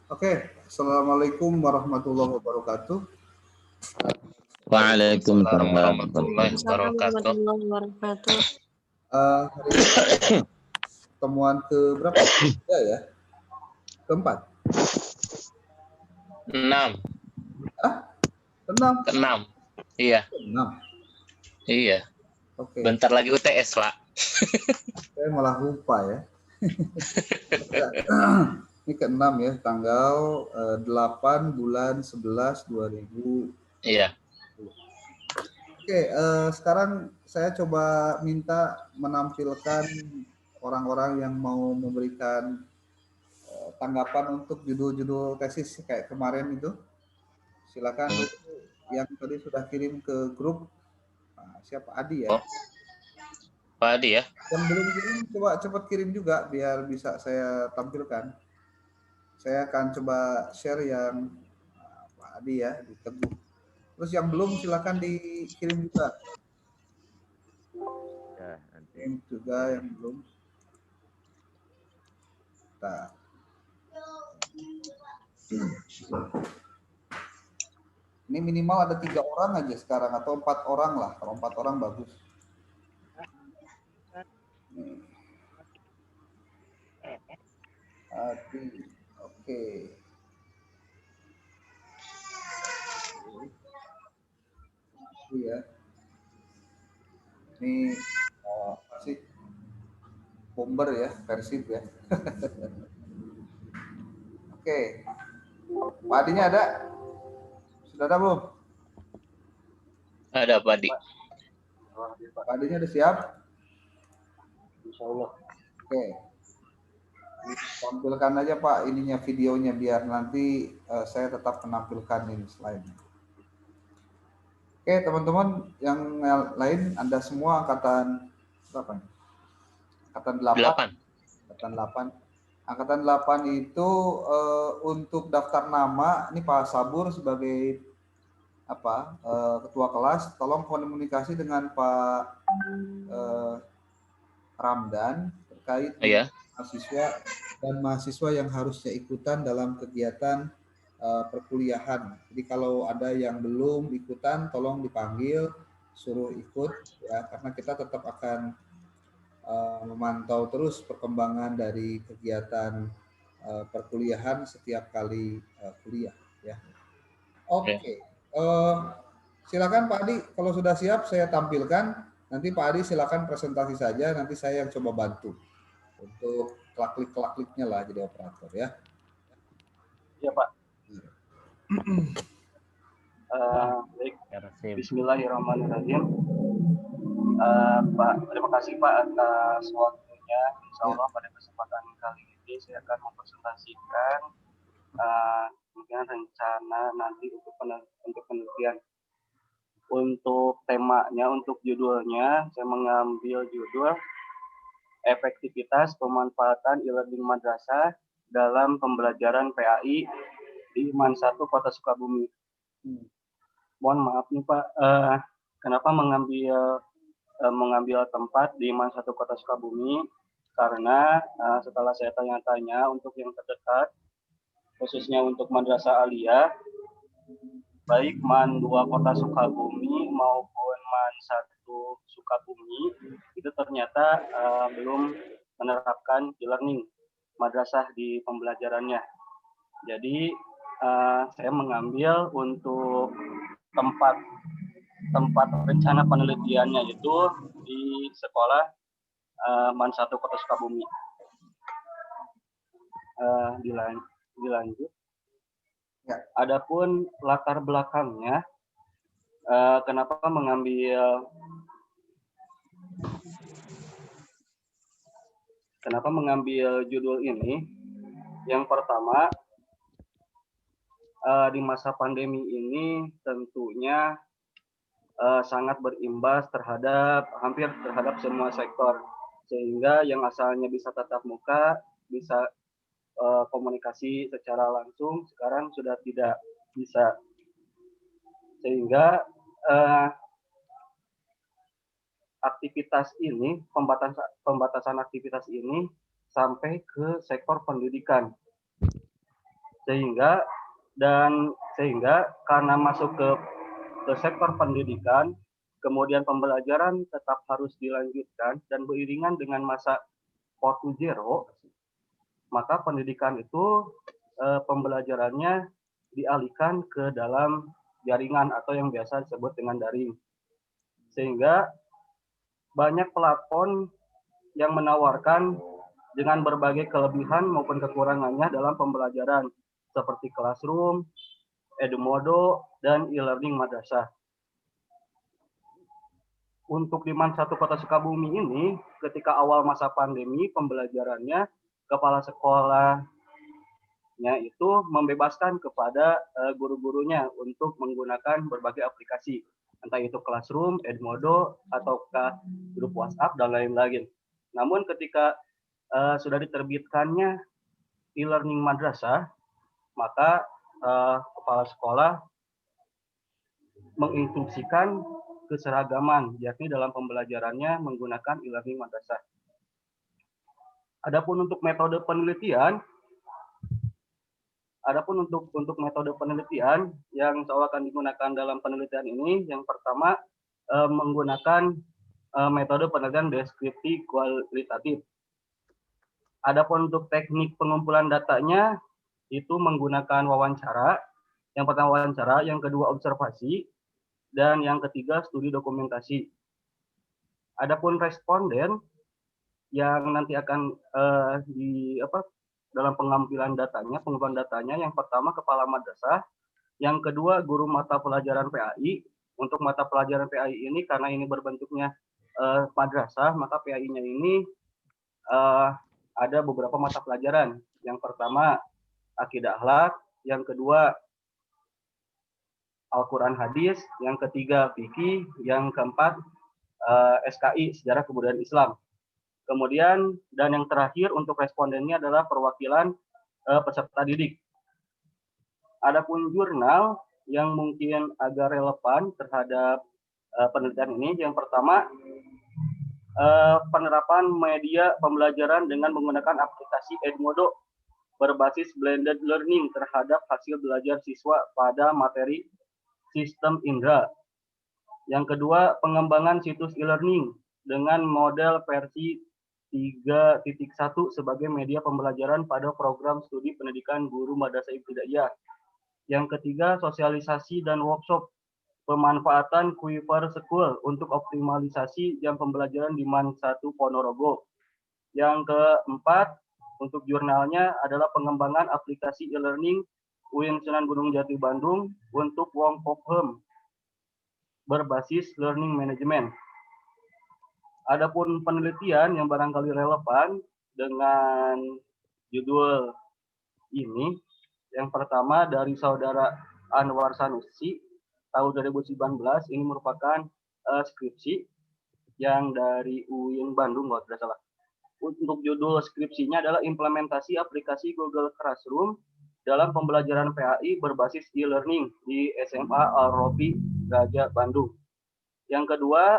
Oke, Assalamualaikum warahmatullahi wabarakatuh. Waalaikumsalam warahmatullahi wabarakatuh. Hari ini pertemuan ke berapa? Ya? Keempat. 6. Keenam. Iya. 6. Iya. Oke. Bentar lagi UTS, Pak. Saya malah lupa ya. Ini ke-6 ya, tanggal 8 bulan 11 2000. Iya. Oke, sekarang saya coba minta menampilkan orang-orang yang mau memberikan tanggapan untuk judul-judul tesis kayak kemarin itu. Silakan yang tadi sudah kirim ke grup. Nah, siapa? Adi ya? Oh. Pak Adi ya? Yang belum kirim coba cepat kirim juga biar bisa saya tampilkan. Saya akan coba share yang Pak Adi ya di grup. Terus yang belum silakan dikirim juga. Ya, nanti. Yang juga yang belum. Nah. Ini minimal ada 3 orang aja sekarang atau 4 orang lah. Kalau 4 orang bagus. Adi, oke. Ya. Ini apa sih? Bomber ya, Persib ya. Oke. Pak Adinya ada? Sudah ada belum? Ada Pak Adi. Pak Adinya udah siap? Insya Allah. Oke. Tampilkan aja Pak ininya videonya biar nanti saya tetap menampilkan ini slide-nya. Oke teman-teman yang lain Anda semua angkatan berapa? Angkatan 8. Angkatan 8. Angkatan 8 itu untuk daftar nama ini Pak Sabur sebagai ketua kelas, tolong komunikasi dengan Pak Ramdan terkait mahasiswa dan mahasiswa yang harusnya ikutan dalam kegiatan perkuliahan. Jadi kalau ada yang belum ikutan, tolong dipanggil, suruh ikut ya, karena kita tetap akan memantau terus perkembangan dari kegiatan perkuliahan setiap kali kuliah ya. Oke. Silakan Pak Adi, kalau sudah siap saya tampilkan. Nanti Pak Adi silakan presentasi saja, nanti saya yang coba bantu untuk klik-kliknya lah jadi operator ya. Iya Pak. Baik. Bismillahirrahmanirrahim. Pak, terima kasih Pak atas waktunya. Insya Allah pada kesempatan kali ini saya akan mempresentasikan mungkin rencana nanti untuk penelitian. Untuk temanya, untuk judulnya, saya mengambil judul efektivitas pemanfaatan e-learning madrasah dalam pembelajaran PAI di MAN 1 Kota Sukabumi. Mohon maaf nih Pak, kenapa mengambil tempat di MAN 1 Kota Sukabumi? Karena setelah saya tanya-tanya untuk yang terdekat, khususnya untuk Madrasah Aliyah, baik MAN 2 Kota Sukabumi maupun MAN 1 Sukabumi itu ternyata belum menerapkan e-learning madrasah di pembelajarannya. Jadi saya mengambil untuk tempat rencana penelitiannya itu di sekolah MAN 1 Kota Sukabumi. Dilanjut. Ya. Adapun latar belakangnya, kenapa mengambil judul ini? Yang pertama, di masa pandemi ini tentunya sangat berimbas hampir terhadap semua sektor, sehingga yang asalnya bisa tatap muka, bisa komunikasi secara langsung, sekarang sudah tidak bisa, sehingga aktivitas ini, pembatasan aktivitas ini sampai ke sektor pendidikan. Sehingga karena masuk ke sektor pendidikan, kemudian pembelajaran tetap harus dilanjutkan dan beriringan dengan masa 4.0, maka pendidikan itu pembelajarannya dialihkan ke dalam jaringan atau yang biasa disebut dengan daring. Sehingga banyak platform yang menawarkan dengan berbagai kelebihan maupun kekurangannya dalam pembelajaran seperti Classroom, Edmodo, dan e-learning madrasah. Untuk di MAN 1 Kota Sukabumi ini, ketika awal masa pandemi, pembelajarannya kepala sekolahnya itu membebaskan kepada guru-gurunya untuk menggunakan berbagai aplikasi, entah itu Classroom, Edmodo, ataukah grup WhatsApp, dan lain-lain. Namun ketika sudah diterbitkannya e-learning madrasah, maka kepala sekolah menginstruksikan keseragaman, yakni dalam pembelajarannya menggunakan e-learning madrasah. Adapun untuk metode penelitian, yang akan digunakan dalam penelitian ini, yang pertama menggunakan metode penelitian deskripsi kualitatif. Adapun untuk teknik pengumpulan datanya, itu menggunakan wawancara. Yang pertama wawancara, yang kedua observasi, dan yang ketiga studi dokumentasi. Adapun responden yang nanti akan dalam pengumpulan datanya, yang pertama kepala madrasah, yang kedua guru mata pelajaran PAI. Untuk mata pelajaran PAI ini karena ini berbentuknya madrasah, maka PAI-nya ini ada beberapa mata pelajaran. Yang pertama akidah akhlak, yang kedua Al-Quran hadis, yang ketiga fikih, yang keempat SKI sejarah kebudayaan Islam. Kemudian dan yang terakhir untuk respondennya adalah perwakilan peserta didik. Adapun jurnal yang mungkin agak relevan terhadap penelitian ini, yang pertama penerapan media pembelajaran dengan menggunakan aplikasi Edmodo berbasis blended learning terhadap hasil belajar siswa pada materi sistem indera. Yang kedua, pengembangan situs e-learning dengan model versi 3.1 sebagai media pembelajaran pada program studi pendidikan guru madrasah ibtidaiyah. Yang ketiga, sosialisasi dan workshop pemanfaatan Quiver School untuk optimalisasi jam pembelajaran di MAN 1 Ponorogo. Yang keempat, untuk jurnalnya adalah pengembangan aplikasi e-learning UIN Sunan Gunung Jati Bandung untuk Wong Pop Home berbasis learning management. Adapun penelitian yang barangkali relevan dengan judul ini, yang pertama dari saudara Anwar Sanusi tahun 2019, ini merupakan skripsi yang dari UIN Bandung kalau tidak salah. Untuk judul skripsinya adalah implementasi aplikasi Google Classroom dalam pembelajaran PAI berbasis e-learning di SMA Al-Rofi Raja Bandung. Yang kedua,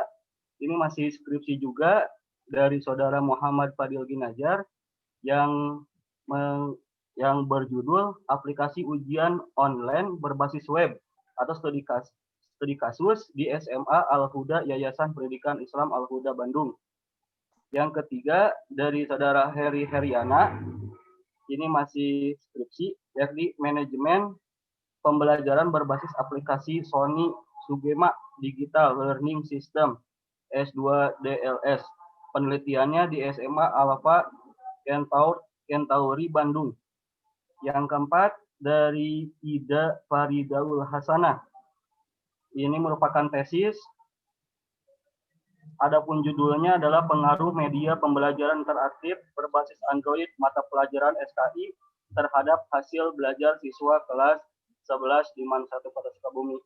ini masih skripsi juga dari saudara Muhammad Fadil Ginajar yang berjudul aplikasi ujian online berbasis web atau studi kasus di SMA Al-Huda Yayasan Pendidikan Islam Al-Huda Bandung. Yang ketiga dari saudara Heri Heriana, ini masih skripsi, yakni manajemen pembelajaran berbasis aplikasi Sony Sugema Digital Learning System S2 DLS. Penelitiannya di SMA Alpha Kentauri Bandung. Yang keempat dari Ida Faridaul Hasanah. Ini merupakan tesis. Adapun judulnya adalah pengaruh media pembelajaran interaktif berbasis Android mata pelajaran SKI terhadap hasil belajar siswa kelas 11 di MAN 1 Kota Sukabumi.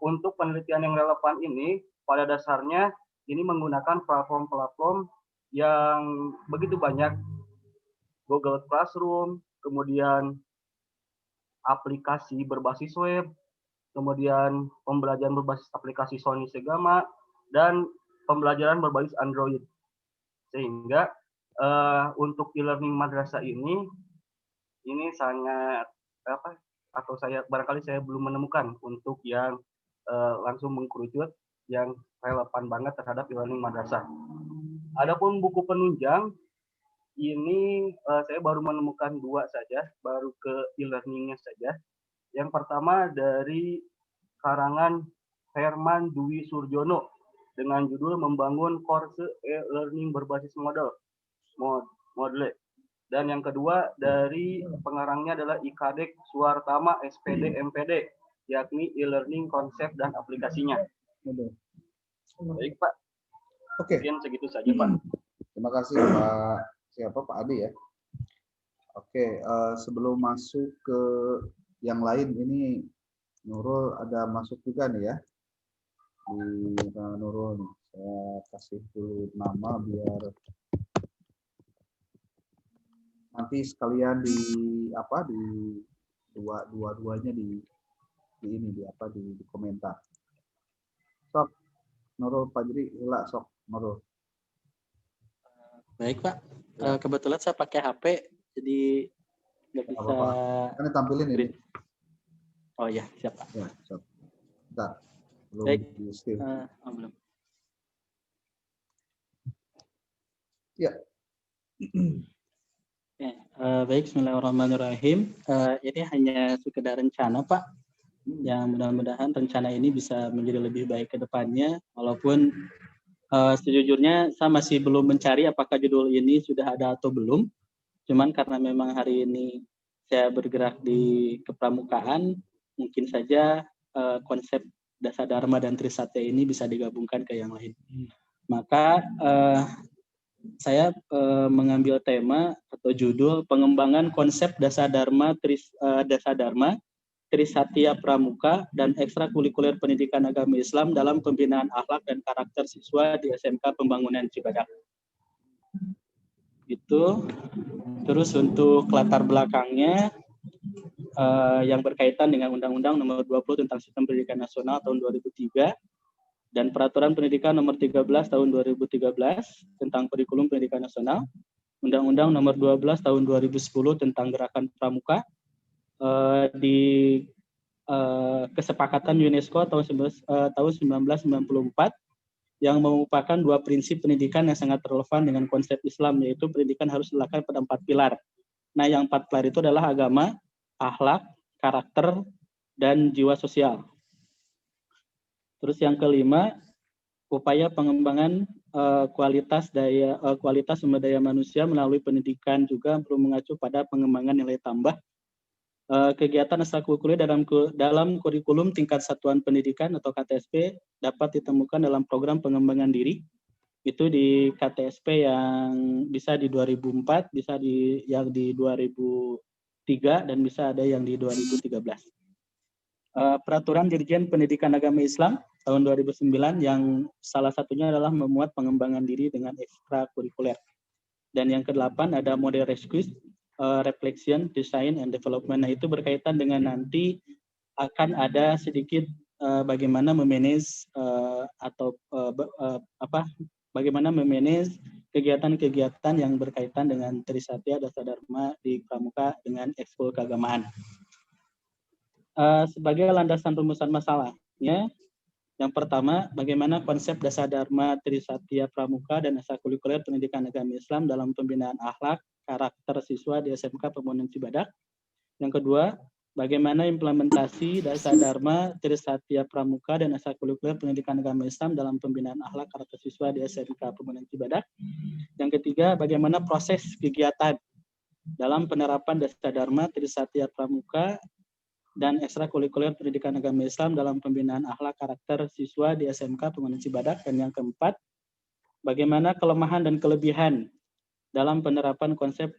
Untuk penelitian yang relevan ini, pada dasarnya ini menggunakan platform-platform yang begitu banyak. Google Classroom, kemudian aplikasi berbasis web, kemudian pembelajaran berbasis aplikasi Sony Segama, dan pembelajaran berbasis Android. Sehingga Untuk e-learning madrasah ini sangat atau barangkali saya belum menemukan untuk yang langsung mengkerucut yang relevan banget terhadap e-learning madrasah. Adapun buku penunjang ini saya baru menemukan 2 saja, baru ke e-learning-nya saja. Yang pertama dari karangan Herman Dwi Surjono dengan judul Membangun Course E-Learning Berbasis Model. Dan yang kedua dari pengarangnya adalah Ikadek Suartama SPD MPD, yakni e-learning konsep dan aplikasinya. Baik Pak. Oke. Mungkin segitu saja Pak. Terima kasih Pak Adi ya. Oke, sebelum masuk ke yang lain ini Nurul ada masuk juga nih ya. Di Nurul nih. Saya kasih dulu nama biar nanti sekalian di dua-duanya di komentar. Sok Nurul Fajri Ila sok Nurul. Baik Pak, kebetulan saya pakai HP jadi nggak bisa. Kan tampilin ini. Oh ya, siap Pak. Ya, siap. Bentar. Belum. Baik. Belum. Ya. Baik, Bismillahirrahmanirrahim. Ini hanya sekedar rencana Pak, yang mudah-mudahan rencana ini bisa menjadi lebih baik ke depannya, walaupun sejujurnya saya masih belum mencari apakah judul ini sudah ada atau belum. Cuman karena memang hari ini saya bergerak di kepramukaan, mungkin saja konsep Dasa Dharma dan Trisatya ini bisa digabungkan ke yang lain. Maka saya mengambil tema atau judul pengembangan konsep Dasa Dharma Trisatya Pramuka dan ekstrakurikuler pendidikan agama Islam dalam pembinaan akhlak dan karakter siswa di SMK Pembangunan Cibadak. Itu. Terus untuk latar belakangnya yang berkaitan dengan Undang-Undang Nomor 20 tentang Sistem Pendidikan Nasional tahun 2003 dan Peraturan Pendidikan Nomor 13 tahun 2013 tentang Kurikulum Pendidikan Nasional, Undang-Undang Nomor 12 tahun 2010 tentang Gerakan Pramuka, di kesepakatan UNESCO tahun 1994 yang merupakan 2 prinsip pendidikan yang sangat relevan dengan konsep Islam, yaitu pendidikan harus dilakukan pada 4 pilar. Nah, yang 4 pilar itu adalah agama, akhlak, karakter, dan jiwa sosial. Terus yang kelima, upaya pengembangan kualitas sumber daya manusia melalui pendidikan juga perlu mengacu pada pengembangan nilai tambah. Kegiatan ekstrakurikuler dalam kurikulum tingkat satuan pendidikan atau KTSP dapat ditemukan dalam program pengembangan diri. Itu di KTSP yang bisa di 2004, bisa yang di 2003, dan bisa ada yang di 2013. Peraturan Dirjen Pendidikan Agama Islam tahun 2009 yang salah satunya adalah memuat pengembangan diri dengan ekstrakurikuler. Dan yang ke-8 ada model rescue, reflection, design, and development. Nah, itu berkaitan dengan nanti akan ada sedikit bagaimana memanage bagaimana memanage kegiatan-kegiatan yang berkaitan dengan Trisatya Dasa Dharma di Pramuka dengan ekskul keagamaan. Sebagai landasan rumusan masalahnya, yang pertama, bagaimana konsep Dasa Dharma Trisatya Pramuka dan ekstrakurikuler pendidikan agama Islam dalam pembinaan akhlak, karakter siswa di SMK Pembangunan Cibadak. Yang kedua, bagaimana implementasi Dasa Dharma Trisatya Pramuka dan ekstrakurikuler pendidikan agama Islam dalam pembinaan akhlak karakter siswa di SMK Pembangunan Cibadak. Yang ketiga, bagaimana proses kegiatan dalam penerapan Dasa Dharma Trisatya Pramuka dan ekstrakurikuler pendidikan agama Islam dalam pembinaan akhlak karakter siswa di SMK Pembangunan Cibadak. Dan yang keempat, bagaimana kelemahan dan kelebihan dalam penerapan konsep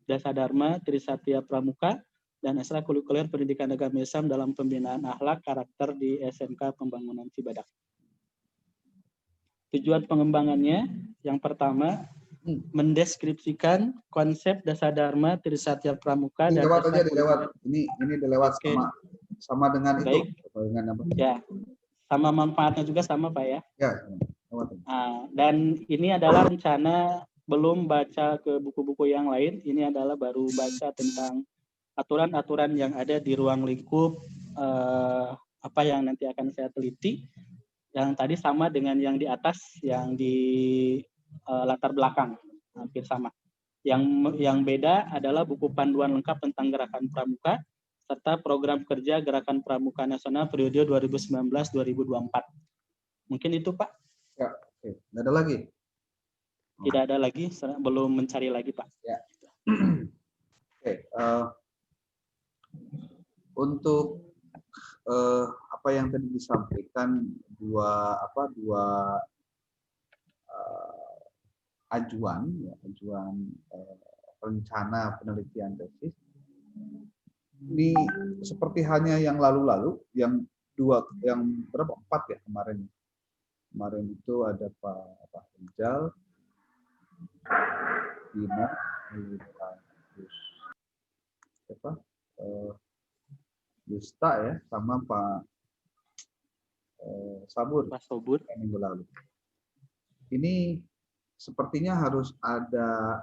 Dasa Dharma Trisatya Pramuka dan ekstrakurikuler pendidikan agama Islam dalam pembinaan akhlak karakter di SMK Pembangunan Cibadak. Tujuan pengembangannya, yang pertama, mendeskripsikan konsep Dasa Dharma Trisatya Pramuka ini dan dilewat. Ini dilewat. Okay. sama dengan baik. Itu. Dengan apa? Ya, sama manfaatnya juga sama Pak ya. Ya. Dan ini adalah rencana belum baca ke buku-buku yang lain. Ini adalah baru baca tentang aturan-aturan yang ada di ruang lingkup apa yang nanti akan saya teliti. Yang tadi sama dengan yang di atas, yang di latar belakang, hampir sama. Yang beda adalah buku panduan lengkap tentang gerakan pramuka serta program kerja Gerakan Pramuka Nasional periode 2019-2024. Mungkin itu, Pak. Ya, oke. Nggak ada lagi? Tidak ada lagi, belum mencari lagi, Pak. Ya. Oke. Untuk apa yang tadi disampaikan, dua ajuan rencana penelitian tesis. Ini seperti hanya yang lalu-lalu, yang berapa? 4 ya kemarin. Kemarin itu ada Pak Rizal, Dina, Yusta ya, sama Pak Sabur. Pak Sabur. Minggu lalu. Ini sepertinya harus ada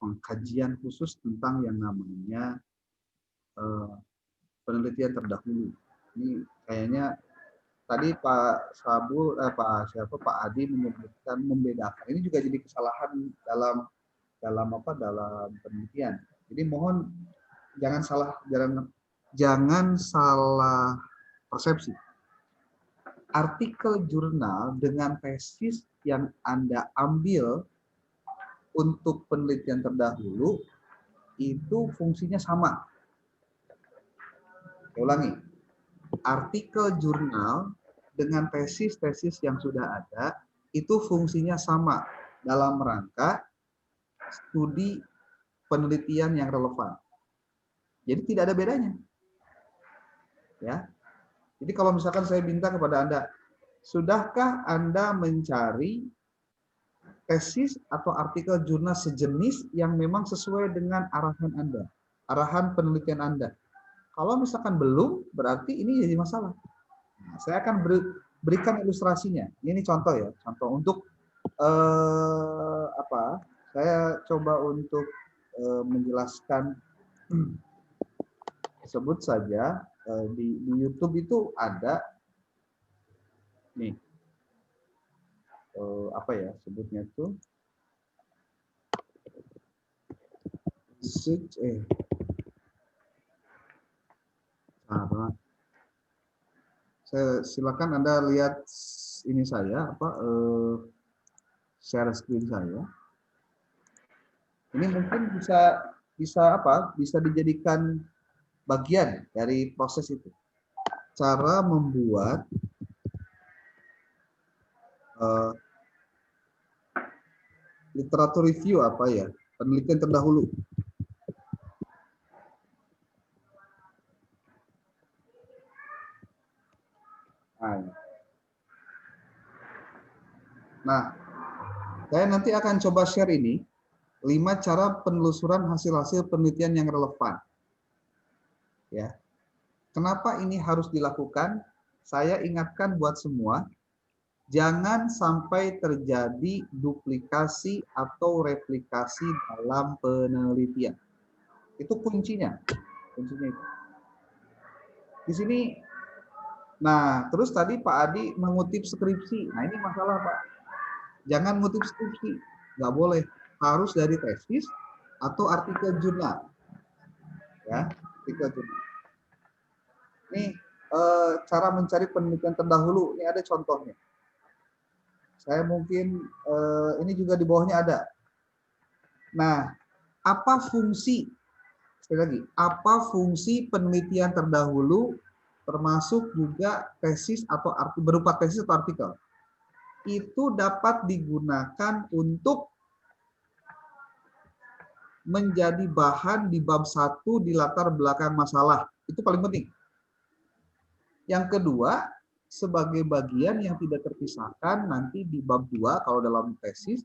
pengkajian khusus tentang yang namanya penelitian terdahulu. Ini kayaknya tadi Pak Sabur, Pak Adi menyebutkan membedakan. Ini juga jadi kesalahan dalam penelitian. Jadi mohon jangan salah persepsi. Artikel jurnal dengan tesis yang Anda ambil untuk penelitian terdahulu itu fungsinya sama. Saya ulangi. Artikel jurnal dengan tesis-tesis yang sudah ada itu fungsinya sama dalam rangka studi penelitian yang relevan. Jadi tidak ada bedanya. Ya. Jadi kalau misalkan saya minta kepada Anda, sudahkah Anda mencari tesis atau artikel jurnal sejenis yang memang sesuai dengan arahan Anda, arahan penelitian Anda? Kalau misalkan belum, berarti ini jadi masalah. Nah, saya akan berikan ilustrasinya. Ini contoh ya, contoh untuk saya coba untuk menjelaskan. Sebut saja di YouTube itu ada nih sebutnya itu silakan Anda lihat ini saya share screen saya. Ini mungkin bisa dijadikan bagian dari proses itu. Cara membuat literatur review penelitian terdahulu. Nah, saya nanti akan coba share ini 5 cara penelusuran hasil-hasil penelitian yang relevan. Ya. Kenapa ini harus dilakukan? Saya ingatkan buat semua, jangan sampai terjadi duplikasi atau replikasi dalam penelitian. Itu kuncinya. Kuncinya itu. Di sini, nah terus tadi Pak Adi mengutip skripsi. Nah ini masalah Pak. Jangan ngutip skripsi, nggak boleh. Harus dari tesis atau artikel jurnal. Ya, artikel jurnal. Ini cara mencari penelitian terdahulu. Ini ada contohnya. Saya mungkin ini juga di bawahnya ada. Nah, apa fungsi? Sekali lagi, apa fungsi penelitian terdahulu, termasuk juga tesis atau berupa tesis atau artikel? Itu dapat digunakan untuk menjadi bahan di bab 1 di latar belakang masalah. Itu paling penting. Yang kedua, sebagai bagian yang tidak terpisahkan nanti di bab 2 kalau dalam tesis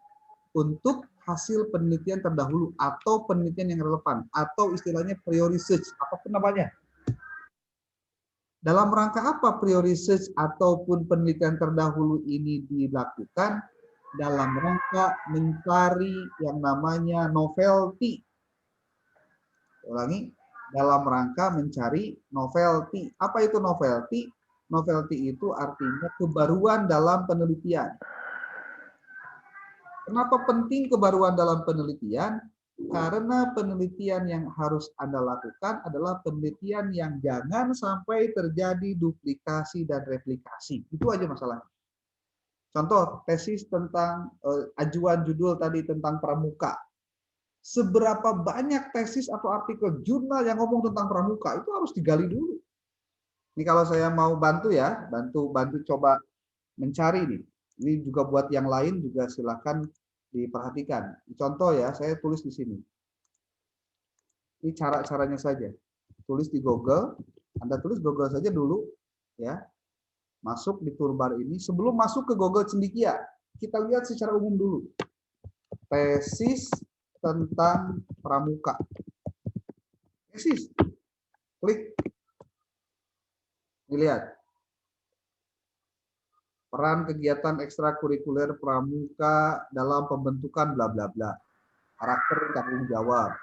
untuk hasil penelitian terdahulu atau penelitian yang relevan atau istilahnya prior research, apapun namanya. Dalam rangka apa prior research ataupun penelitian terdahulu ini dilakukan? dalam rangka mencari yang namanya novelty. Ulangi, dalam rangka mencari novelty. Apa itu novelty? Novelty itu artinya kebaruan dalam penelitian. Kenapa penting kebaruan dalam penelitian? Karena penelitian yang harus Anda lakukan adalah penelitian yang jangan sampai terjadi duplikasi dan replikasi. Itu aja masalahnya. Contoh, tesis tentang ajuan judul tadi tentang pramuka. Seberapa banyak tesis atau artikel jurnal yang ngomong tentang pramuka, itu harus digali dulu. Ini kalau saya mau bantu ya, bantu coba mencari nih. Ini juga buat yang lain juga silakan diperhatikan. Contoh ya, saya tulis di sini. Ini cara-caranya saja. Tulis di Google, Anda tulis Google saja dulu ya. Masuk di toolbar ini. Sebelum masuk ke Google Cendekia, kita lihat secara umum dulu. Tesis tentang pramuka. Tesis. Klik. Dilihat. Peran kegiatan ekstrakurikuler pramuka dalam pembentukan bla bla bla. Karakter tanggung jawab.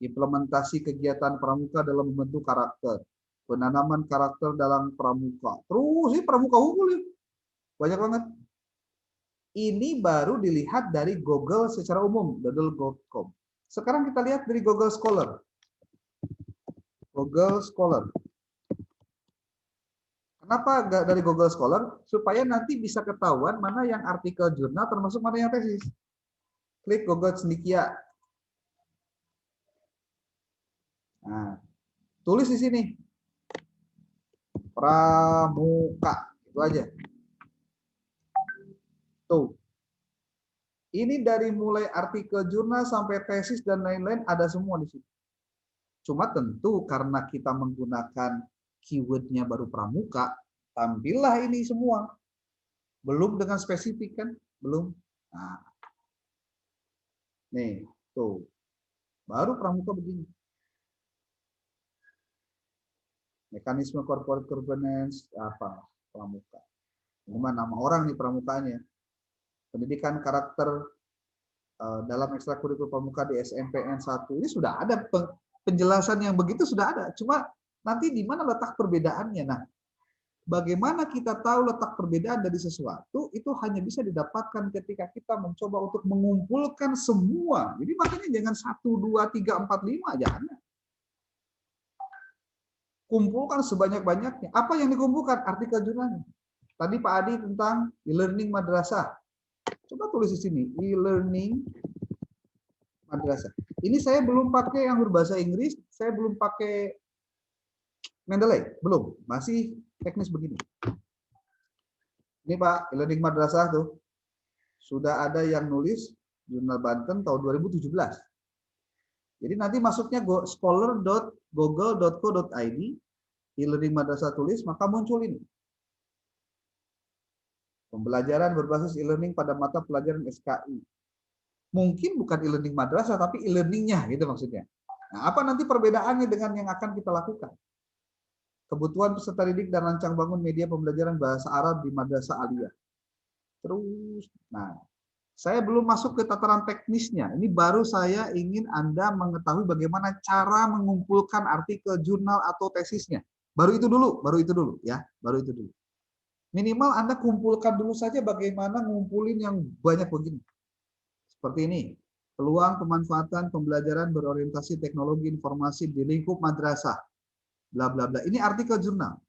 Implementasi kegiatan pramuka dalam membentuk karakter. Penanaman karakter dalam pramuka. Terus ini pramuka unggul ya. Banyak banget. Ini baru dilihat dari Google secara umum, doodle.com. Sekarang kita lihat dari Google Scholar. Google Scholar. Kenapa dari Google Scholar? Supaya nanti bisa ketahuan mana yang artikel jurnal termasuk mana yang tesis. Klik Google Cendekia. Nah, tulis di sini. Pramuka. Itu aja. Tuh. Ini dari mulai artikel jurnal sampai tesis dan lain-lain ada semua di sini. Cuma tentu karena kita menggunakan keywordnya baru pramuka, tampillah ini semua. Belum dengan spesifik kan? Belum. Nah. Nih, tuh. Baru pramuka begini. Mekanisme corporate governance apa? Pramuka. Gimana nama orang nih pramukanya? Pendidikan karakter dalam ekstrakurikuler pramuka di SMPN 1. Ini sudah ada penjelasan yang begitu sudah ada. Cuma nanti di mana letak perbedaannya? Nah, bagaimana kita tahu letak perbedaan dari sesuatu itu hanya bisa didapatkan ketika kita mencoba untuk mengumpulkan semua. Jadi makanya jangan 1, 2, 3, 4, 5 jangan. Kumpulkan sebanyak-banyaknya. Apa yang dikumpulkan? Artikel jurnalnya. Tadi Pak Adi tentang e-learning madrasah. Coba tulis di sini, e-learning madrasah. Ini saya belum pakai yang berbahasa Inggris, saya belum pakai Mendeley, belum, masih teknis begini. Ini Pak, e-learning madrasah tuh. Sudah ada yang nulis Jurnal Banten tahun 2017. Jadi nanti masuknya scholar.google.co.id, e-learning madrasah tulis, maka muncul ini. Pembelajaran berbasis e-learning pada mata pelajaran SKI. Mungkin bukan e-learning madrasah, tapi e-learningnya gitu maksudnya. Nah, apa nanti perbedaannya dengan yang akan kita lakukan? Kebutuhan peserta didik dan rancang bangun media pembelajaran bahasa Arab di Madrasah Aliyah. Terus, nah, saya belum masuk ke tataran teknisnya. Ini baru saya ingin Anda mengetahui bagaimana cara mengumpulkan artikel jurnal atau tesisnya. Baru itu dulu ya, baru itu dulu. Minimal Anda kumpulkan dulu saja bagaimana ngumpulin yang banyak begini. Seperti ini, peluang pemanfaatan pembelajaran berorientasi teknologi informasi di lingkup madrasah. Bla bla bla. Ini artikel jurnal.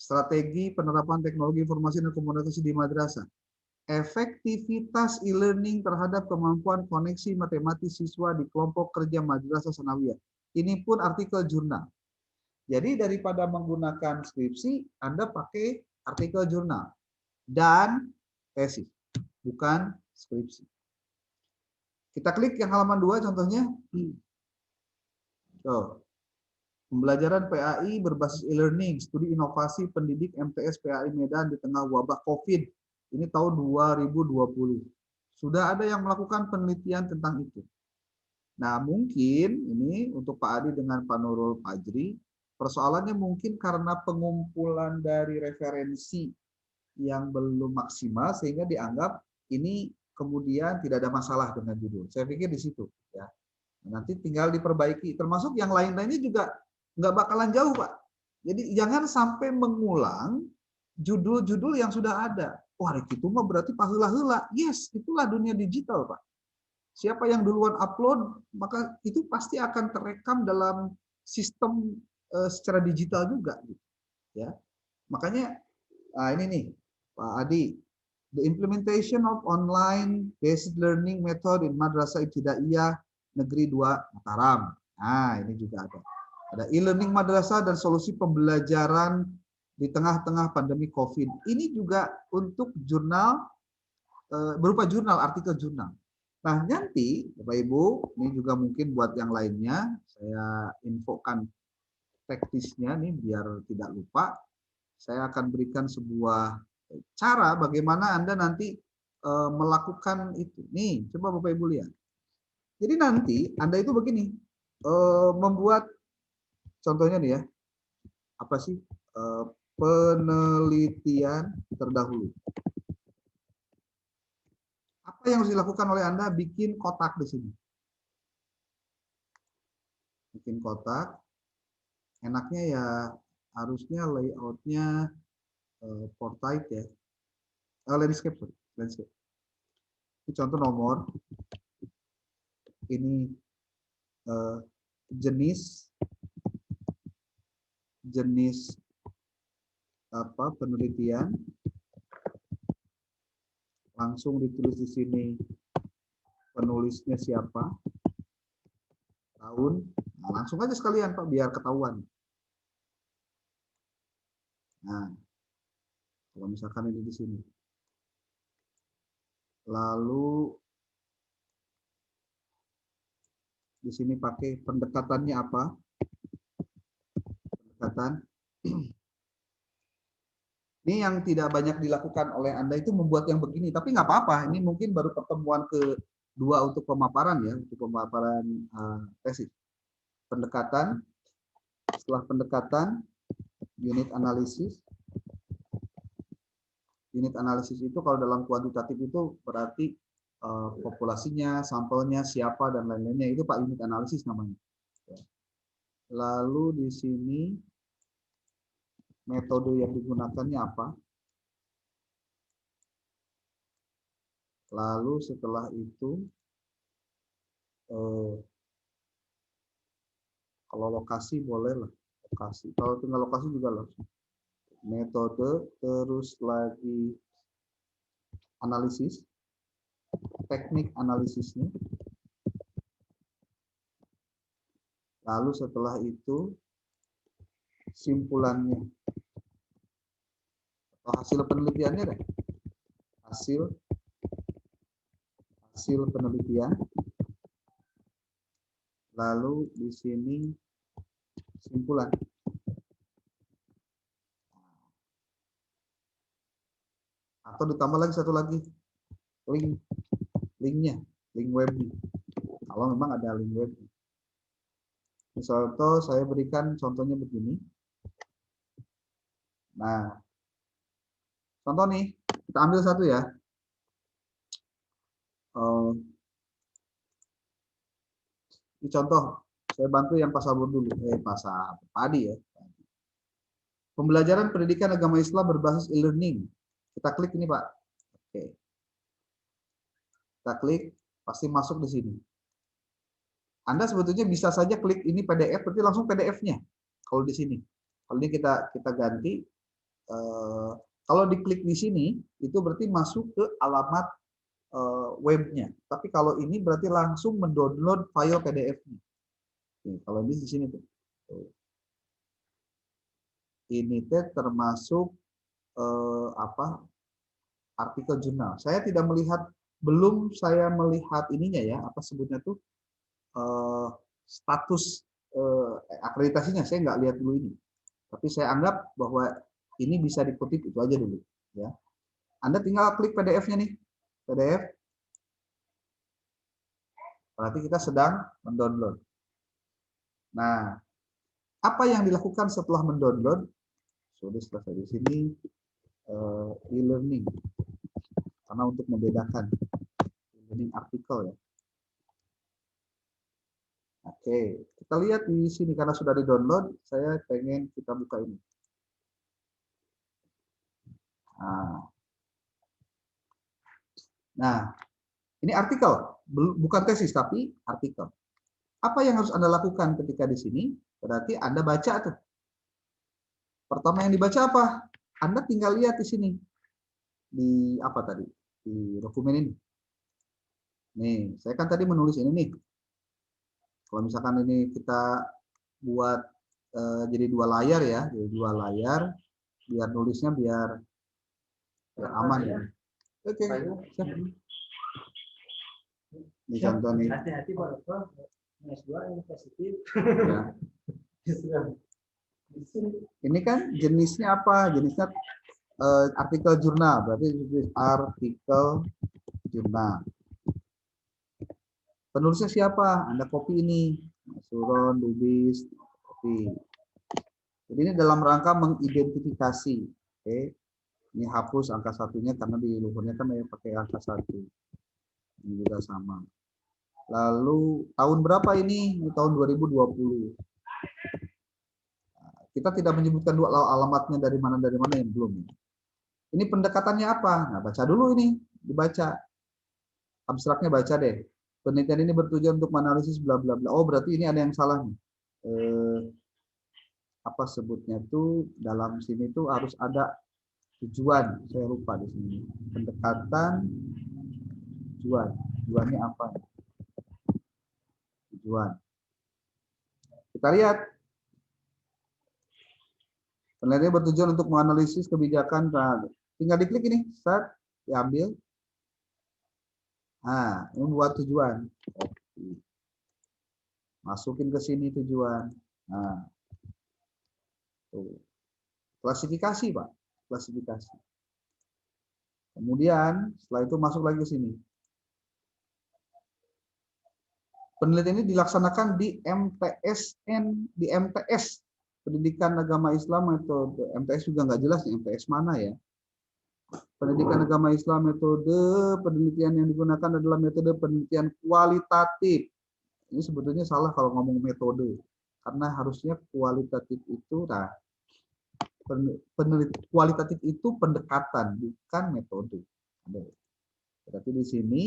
Strategi penerapan teknologi informasi dan komunikasi di madrasah. Efektivitas e-learning terhadap kemampuan koneksi matematis siswa di kelompok kerja madrasah sanawiyah. Ini pun artikel jurnal. Jadi daripada menggunakan skripsi, Anda pakai artikel jurnal dan tesis, bukan skripsi. Kita klik yang halaman 2 contohnya. Pembelajaran PAI berbasis e-learning, studi inovasi pendidik MTS PAI Medan di tengah wabah COVID. Ini tahun 2020. Sudah ada yang melakukan penelitian tentang itu. Nah, mungkin ini untuk Pak Adi dengan Pak Nurul Fajri, persoalannya mungkin karena pengumpulan dari referensi yang belum maksimal sehingga dianggap ini kemudian tidak ada masalah dengan judul. Saya pikir di situ ya. Nanti tinggal diperbaiki, termasuk yang lain-lainnya juga nggak bakalan jauh, Pak. Jadi jangan sampai mengulang judul-judul yang sudah ada. Wah, itu mah berarti paheula-heula. Yes, itulah dunia digital, Pak. Siapa yang duluan upload, maka itu pasti akan terekam dalam sistem secara digital juga. Ya, makanya ini nih, Pak Adi, the implementation of online based learning method in Madrasah Ibtidaiyah Negeri 2 Mataram. Nah, ini juga ada. Ada e-learning madrasah dan solusi pembelajaran di tengah-tengah pandemi COVID. Ini juga untuk jurnal, berupa jurnal, artikel jurnal. Nah, nanti Bapak Ibu, ini juga mungkin buat yang lainnya, saya infokan teknisnya nih biar tidak lupa. Saya akan berikan sebuah cara bagaimana Anda nanti melakukan itu. Nih, coba Bapak Ibu lihat. Jadi nanti Anda itu begini, membuat contohnya nih ya, apa sih penelitian terdahulu. Apa yang harus dilakukan oleh Anda? Bikin kotak di sini. Bikin kotak. Enaknya ya harusnya layoutnya portrait ya. Landscape, sorry. Landscape. Ini contoh nomor. Ini jenis apa penelitian. Langsung ditulis di sini penulisnya siapa, tahun. Nah, langsung aja sekalian Pak biar ketahuan. Nah, kalau misalkan ini di sini. Lalu di sini pakai pendekatannya apa? Pendekatan. Ini yang tidak banyak dilakukan oleh Anda itu membuat yang begini, tapi nggak apa-apa. Ini mungkin baru pertemuan kedua untuk pemaparan ya, untuk pemaparan tesis. Pendekatan, setelah pendekatan, unit analisis. Unit analisis itu kalau dalam kuantitatif itu berarti populasinya, sampelnya, siapa, dan lain-lainnya. Itu Pak unit analisis namanya. Lalu di sini metode yang digunakannya apa? Lalu setelah itu, kalau lokasi boleh lah, lokasi. Kalau tinggal lokasi juga langsung. Metode, terus lagi analisis, teknik analisisnya. Lalu setelah itu, simpulannya. Atau hasil penelitiannya deh. Hasil penelitian. Lalu di sini simpulan. Atau ditambah lagi satu lagi, linknya, link webnya. Kalau memang ada link webnya. Misalnya saya berikan contohnya begini. Nah, contoh nih, kita ambil satu ya. Ini contoh, saya bantu yang Pak Sabur dulu, Pak Padi ya. Pembelajaran pendidikan agama Islam berbasis e-learning. Kita klik ini Pak. Oke. Kita klik, pasti masuk di sini. Anda sebetulnya bisa saja klik ini PDF, berarti langsung PDF-nya. Kalau di sini, kalau ini kita ganti, kalau diklik di sini, itu berarti masuk ke alamat webnya. Tapi kalau ini berarti langsung mendownload file PDF-nya. Kalau ini di sini tuh. Ini termasuk artikel jurnal. Saya tidak melihat, belum saya melihat ininya ya, apa sebutnya tuh status akreditasinya. Saya nggak lihat dulu ini. Tapi saya anggap bahwa ini bisa dikutip itu aja dulu. Ya. Anda tinggal klik PDF-nya nih. PDF. Berarti kita sedang mendownload. Nah, apa yang dilakukan setelah mendownload? Sudah selesai di sini e-learning. karena untuk membedakan ini artikel ya. Oke, kita lihat di sini karena sudah di-download, saya pengen kita buka ini. Nah, ini artikel, bukan tesis tapi artikel. Apa yang harus Anda lakukan ketika di sini? Berarti Anda baca tuh. Pertama yang dibaca apa? Anda tinggal lihat di sini. Di apa tadi? Di dokumen ini. Nih, saya kan tadi menulis ini nih. Kalau misalkan ini kita buat jadi 2 layar ya, jadi 2 layar, biar nulisnya biar aman ya. Oke, siap. Ini contoh nih. Hati-hati Pak, S2 yang positif. Ya. Ini kan jenisnya apa? Jenisnya artikel jurnal, berarti artikel jurnal. Penulisnya siapa? Anda copy ini, Suron, Lubis, copy. Jadi ini dalam rangka mengidentifikasi. Oke, ini hapus angka satunya karena di luhurnya kan pakai angka 1. Ini juga sama. Lalu tahun berapa ini? Ini tahun 2020. Kita tidak menyebutkan alamatnya dari mana yang belum. Ini pendekatannya apa? Nah, baca dulu ini, dibaca. Abstraknya baca deh. Penelitian ini bertujuan untuk menganalisis bla bla bla. Oh, berarti ini ada yang salah nih. Apa sebutnya tuh dalam sini tuh harus ada tujuan. Saya lupa di sini. Pendekatan tujuan. Tujuannya apa? Tujuan. Kita lihat. Penelitian bertujuan untuk menganalisis kebijakan. Nah, tinggal diklik ini, start, diambil. Nah, ini buat tujuan. Oke. Masukin ke sini tujuan. Nah, tuh. Klasifikasi, Pak. Klasifikasi. Kemudian, setelah itu masuk lagi ke sini. Penelitian ini dilaksanakan di MTS, Pendidikan Agama Islam metode. MTS juga nggak jelas nih, MTS mana ya. Pendidikan Agama Islam metode penelitian yang digunakan adalah metode penelitian kualitatif. Ini sebetulnya salah kalau ngomong metode. Karena harusnya kualitatif itu, nah, kualitatif itu pendekatan, bukan metode. Berarti di sini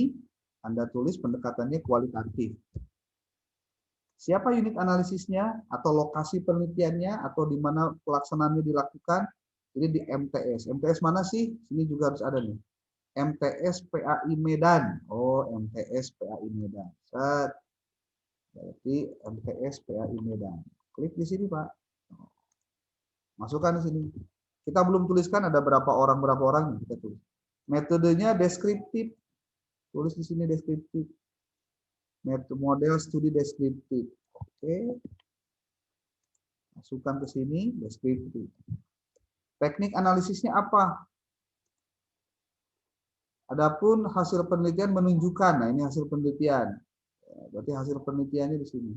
Anda tulis pendekatannya kualitatif. Siapa unit analisisnya atau lokasi penelitiannya atau di mana pelaksanaannya dilakukan? Ini di MTS. MTS mana sih? Sini juga harus ada nih. MTS PAI Medan. Oh, MTS PAI Medan. Set. Berarti MTS PAI Medan. Klik di sini, Pak. Masukkan di sini. Kita belum tuliskan ada berapa orang kita tulis. Metodenya deskriptif. Tulis di sini deskriptif. Model studi deskriptif. Oke. Masukkan ke sini deskriptif. Teknik analisisnya apa? Adapun hasil penelitian menunjukkan. Nah, ini hasil penelitian. Berarti hasil penelitiannya di sini.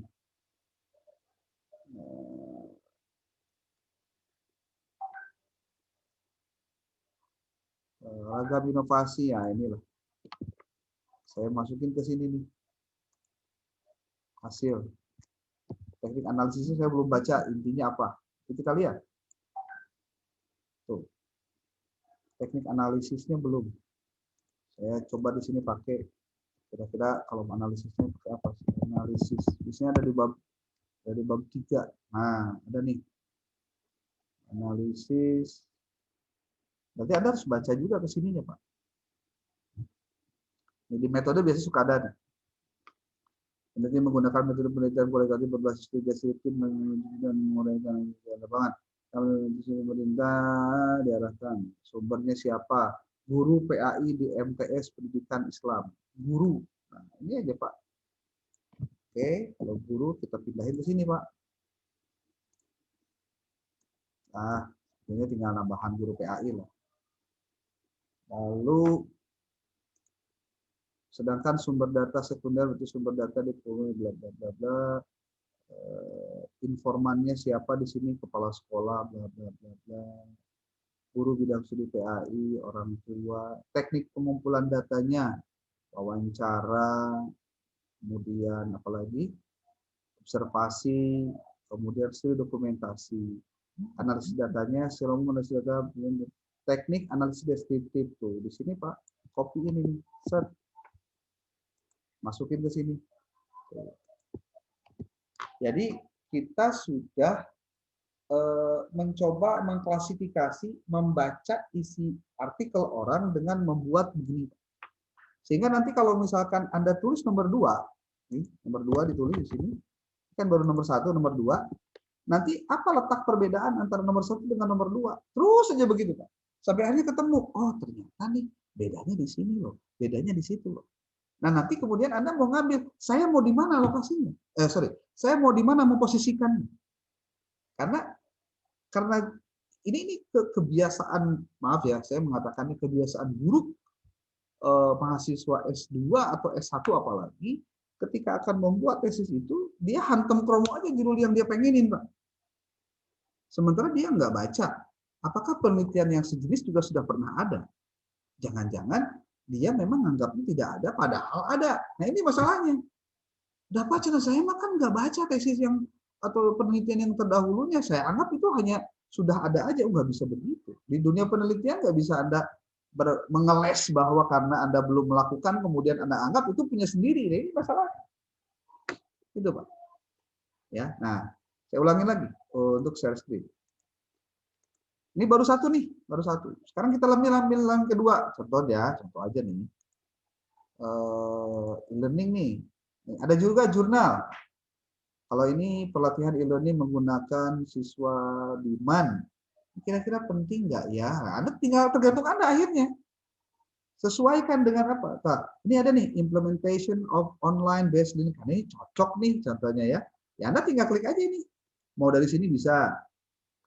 Ragam inovasi, ya inilah. Saya masukin ke sini nih. Hasil. Teknik analisisnya saya belum baca, intinya apa. Jadi kita lihat. Tuh. Teknik analisisnya belum. Saya coba di sini pakai, kira-kira kalau analisisnya pakai apa sih? Analisis. Di sini ada di bab 3. Nah, ada nih. Analisis. Berarti Anda harus baca juga ke sininya, Pak. Jadi metode biasanya suka ada nih. Peneliti menggunakan metode penelitian kualitatif berbasis studi deskriptif dan menggunakan lapangan. Kalau pemerintah diarahkan. Sumbernya siapa? Guru PAI di MTS Pendidikan Islam. Guru. Nah, ini aja, Pak. Oke, kalau guru kita pindahin ke sini, Pak. Nah, ini tinggal nambahan guru PAI lah. Lalu sedangkan sumber data sekunder itu sumber data di bla bla bla bla, informannya siapa di sini, kepala sekolah bla bla bla bla. guru bidang studi PAI, orang tua, teknik pengumpulan datanya, wawancara, kemudian apalagi observasi, kemudian studi dokumentasi, analisis datanya, analisis data, teknik analisis deskriptif tuh di sini Pak, copy ini nih, set, masukin ke sini. Jadi kita sudah mencoba mengklasifikasi, membaca isi artikel orang dengan membuat begini. Sehingga nanti kalau misalkan Anda tulis nomor 2, nih, nomor 2 ditulis di sini, kan baru nomor 1, nomor 2, nanti apa letak perbedaan antara nomor 1 dengan nomor 2? Terus saja begitu, Pak. Sampai akhirnya ketemu, oh ternyata nih bedanya di sini loh, bedanya di situ loh. Nah nanti kemudian Anda mau ngambil, saya mau di mana lokasinya? Saya mau di mana memposisikannya? Karena ini kebiasaan, maaf ya, saya mengatakan ini kebiasaan buruk mahasiswa S2 atau S1 apalagi, ketika akan membuat tesis itu, dia hantam kromo aja judul yang dia pengenin, Pak. Sementara dia nggak baca, apakah penelitian yang sejenis juga sudah pernah ada? Jangan-jangan dia memang anggapnya tidak ada, padahal ada. Nah ini masalahnya. Udah baca, saya mah kan nggak baca tesis yang atau penelitian yang terdahulunya, saya anggap itu hanya sudah ada aja, nggak bisa begitu. Di dunia penelitian nggak bisa Anda mengeles bahwa karena Anda belum melakukan, kemudian Anda anggap itu punya sendiri. Nah, ini masalah. Itu Pak. Ya, nah saya ulangin lagi untuk share screen. Ini baru satu nih, baru satu. Sekarang kita ambil yang kedua. Contoh aja nih. E-learning nih. Ada juga jurnal. Kalau ini pelatihan e-learning menggunakan siswa demand, kira-kira penting nggak ya? Anda tinggal tergantung Anda akhirnya. Sesuaikan dengan apa? Nah, ini ada nih implementation of online based learning. Nah, ini cocok nih contohnya ya. Ya Anda tinggal klik aja ini. Mau dari sini bisa,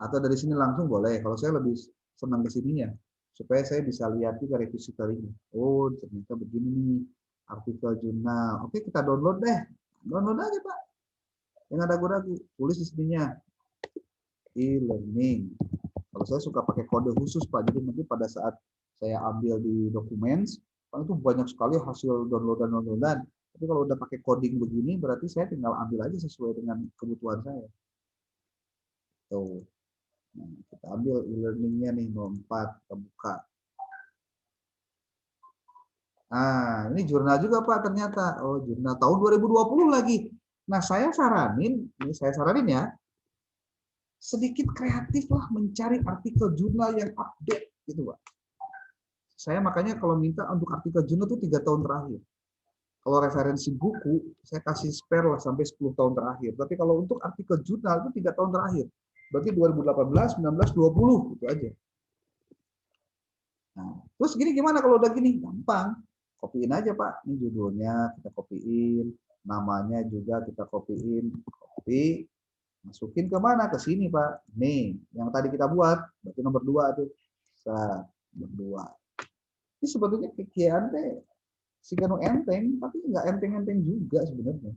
atau dari sini langsung boleh. Kalau saya lebih senang ke sininya, supaya saya bisa lihat juga repository-nya. Oh, ternyata begini nih artikel jurnal. Oke, kita download deh. Download aja Pak. Yang ada ragu-ragu, tulis di sininya e-learning. Kalau saya suka pakai kode khusus Pak, jadi nanti pada saat saya ambil di dokumen, itu banyak sekali hasil downloadan. Tapi kalau udah pakai coding begini, berarti saya tinggal ambil aja sesuai dengan kebutuhan saya. Tuh. Nah, kita ambil e-learningnya nih, nomor 4, kita buka. Nah, ini jurnal juga Pak ternyata. Oh, jurnal tahun 2020 lagi. Nah, saya saranin ya, sedikit kreatif lah mencari artikel jurnal yang update gitu Pak. Saya makanya kalau minta untuk artikel jurnal itu 3 tahun terakhir. Kalau referensi buku, saya kasih spare lah sampai 10 tahun terakhir. Tapi kalau untuk artikel jurnal itu 3 tahun terakhir. Berarti 2018, 19, 20 itu aja. Nah, terus gini gimana kalau udah gini? Gampang. Kopiin aja Pak. Ini judulnya kita kopiin, namanya juga kita kopiin, copy, masukin ke mana? Ke sini Pak. Nih, yang tadi kita buat, berarti nomor 2 tuh. Nomor 2. Ini sebetulnya kekian deh, si kanu enteng, tapi nggak enteng-enteng juga sebenarnya.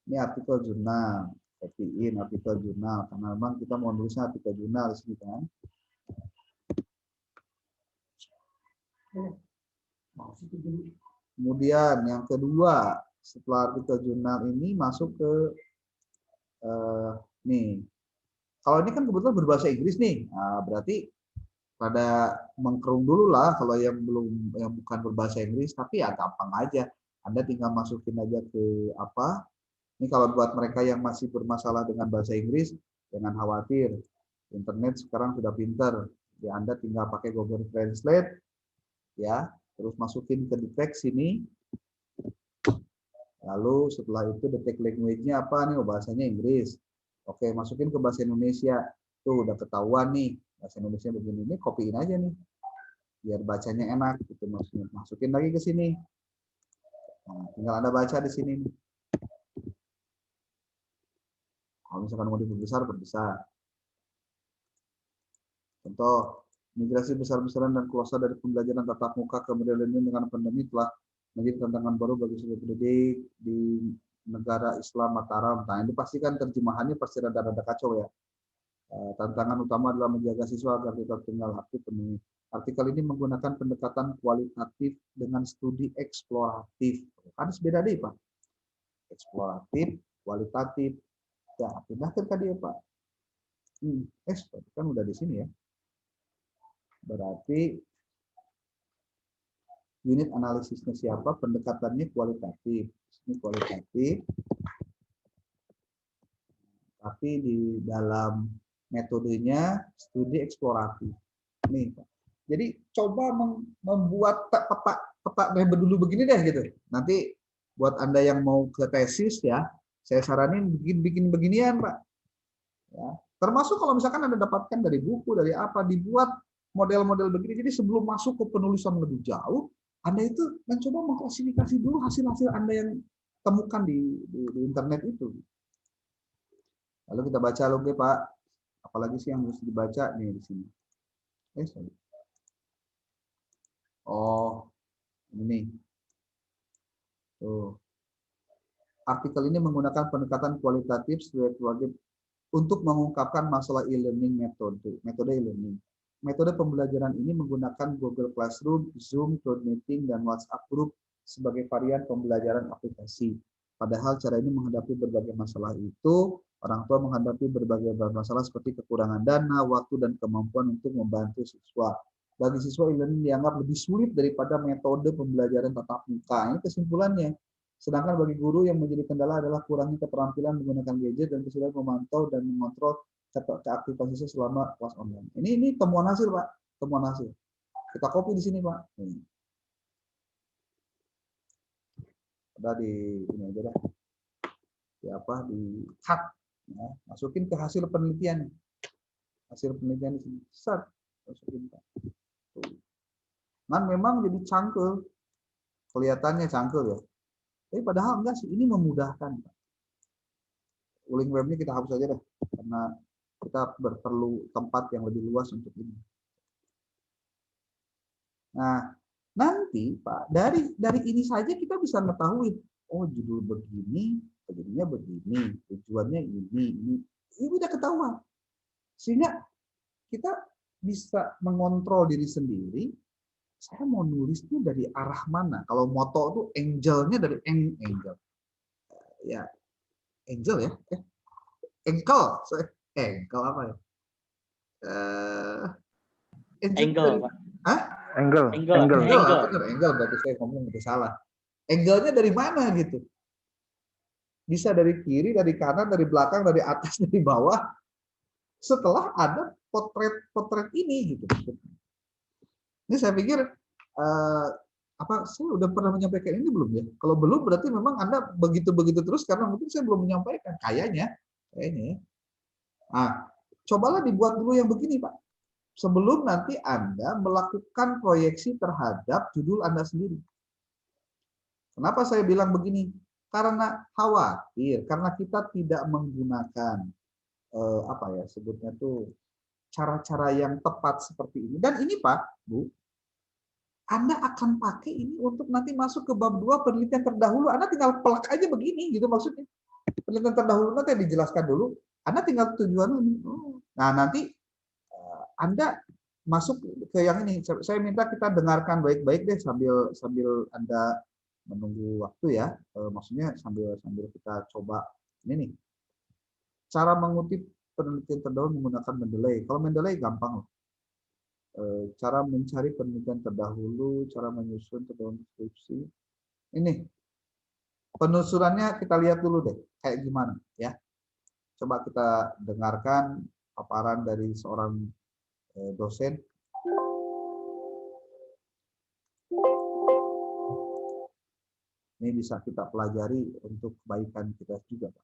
Ini artikel jurnal, kopiin artikel jurnal, karena memang kita mau nulisnya artikel jurnal di sini kan. Kemudian yang kedua, setelah artikel jurnal ini masuk ke nih. Kalau ini kan kebetulan berbahasa Inggris nih, nah, berarti pada mengkerung dulu lah kalau yang bukan berbahasa Inggris, tapi ya gampang aja. Anda tinggal masukin aja ke apa. Ini kalau buat mereka yang masih bermasalah dengan bahasa Inggris, jangan khawatir. Internet sekarang sudah pintar. Ya Anda tinggal pakai Google Translate, ya. Terus masukin ke detect sini. Lalu setelah itu detect language-nya apa nih? Oh, bahasanya Inggris. Oke, masukin ke bahasa Indonesia. Tuh udah ketahuan nih. Bahasa Indonesia begini, ini copyin aja nih. Biar bacanya enak gitu. Masukin lagi ke sini. Nah, tinggal Anda baca di sini. Kalau misalkan mau diperbesar, perbesar. Contoh, migrasi besar-besaran dan kolosal dari pembelajaran tatap muka ke model learning dengan pandemi telah menjadi tantangan baru bagi seluruh pendidik di negara Islam Mataram. Nah, ini pasti kan terjemahannya pasti rada-rada kacau ya. Tantangan utama adalah menjaga siswa agar tetap tinggal aktif penuh. Artikel ini menggunakan pendekatan kualitatif dengan studi eksploratif. Kan beda deh, Pak. Eksploratif, kualitatif. Ya, pindahkan tadi ya, Pak. Kan udah di sini ya. Berarti unit analisisnya siapa? Pendekatannya kualitatif. Ini kualitatif. Tapi di dalam metodenya studi eksploratif. Nih, Pak. Jadi coba membuat peta rebel dulu begini deh gitu. Nanti buat Anda yang mau ke tesis ya, saya saranin bikin beginian, Pak. Ya. Termasuk kalau misalkan Anda dapatkan dari buku, dari apa, dibuat model-model begini. Jadi sebelum masuk ke penulisan lebih jauh, Anda itu mencoba mengklasifikasi dulu hasil-hasil Anda yang temukan di internet itu. Lalu kita baca lagi, Pak. Apalagi sih yang harus dibaca nih di sini. Sorry. Oh, ini. Tuh. Artikel ini menggunakan pendekatan kualitatif sebagai untuk mengungkapkan masalah e-learning metode e-learning. Metode pembelajaran ini menggunakan Google Classroom, Zoom, Cloud Meeting, dan WhatsApp Group sebagai varian pembelajaran aplikasi. Padahal cara ini menghadapi berbagai masalah itu, orang tua menghadapi berbagai masalah seperti kekurangan dana, waktu, dan kemampuan untuk membantu siswa. Bagi siswa, e-learning dianggap lebih sulit daripada metode pembelajaran tatap muka. Ini kesimpulannya. Sedangkan bagi guru yang menjadi kendala adalah kurangnya keterampilan menggunakan gadget dan kesulitan memantau dan mengontrol keaktifan siswa selama kelas online. Ini temuan hasil, Pak. Temuan hasil. Kita copy di sini, Pak. Ada di ini aja dah. Di apa? Di cut. Ya, masukin ke hasil penelitian. Hasil penelitian di sini. Set. Masukin, Pak. Kan memang jadi cangkel. Kelihatannya cangkel ya. Tapi padahal enggak sih, ini memudahkan. Link webnya kita hapus aja deh, karena kita perlu tempat yang lebih luas untuk ini. Nah, nanti Pak, dari ini saja kita bisa mengetahui, oh judul begini, jadinya begini, tujuannya ini udah ketahuan. Sehingga kita bisa mengontrol diri sendiri. Saya mau nulisnya dari arah mana? Kalau moto itu angle-nya dari angle. Ya, angel ya. Ankle apa ya? Angle, Pak. Hah? Angle. Angle berarti saya ngomong itu salah. Angle-nya dari mana gitu? Bisa dari kiri, dari kanan, dari belakang, dari atas, dari bawah. Setelah ada potret ini gitu. Ini saya pikir saya udah pernah menyampaikan ini belum ya? Kalau belum berarti memang Anda begitu terus karena mungkin saya belum menyampaikan. Kayaknya. Nah, cobalah dibuat dulu yang begini, Pak. Sebelum nanti Anda melakukan proyeksi terhadap judul Anda sendiri. Kenapa saya bilang begini? Karena khawatir, karena kita tidak menggunakan sebutnya tuh cara-cara yang tepat seperti ini. Dan ini Pak, Bu, Anda akan pakai ini untuk nanti masuk ke bab 2 penelitian terdahulu. Anda tinggal pelak aja begini gitu maksudnya. Penelitian terdahulu nanti dijelaskan dulu. Anda tinggal tujuannya ini. Nah, nanti Anda masuk ke yang ini. Saya minta kita dengarkan baik-baik deh sambil Anda menunggu waktu ya. Maksudnya sambil kita coba ini nih. Cara mengutip penelitian terdahulu menggunakan Mendeley. Kalau Mendeley gampang loh. Cara mencari penelitian terdahulu, cara menyusun terdahulu deskripsi. Ini penelusurannya kita lihat dulu deh, kayak gimana ya. Coba kita dengarkan paparan dari seorang dosen. Ini bisa kita pelajari untuk kebaikan kita juga, Pak.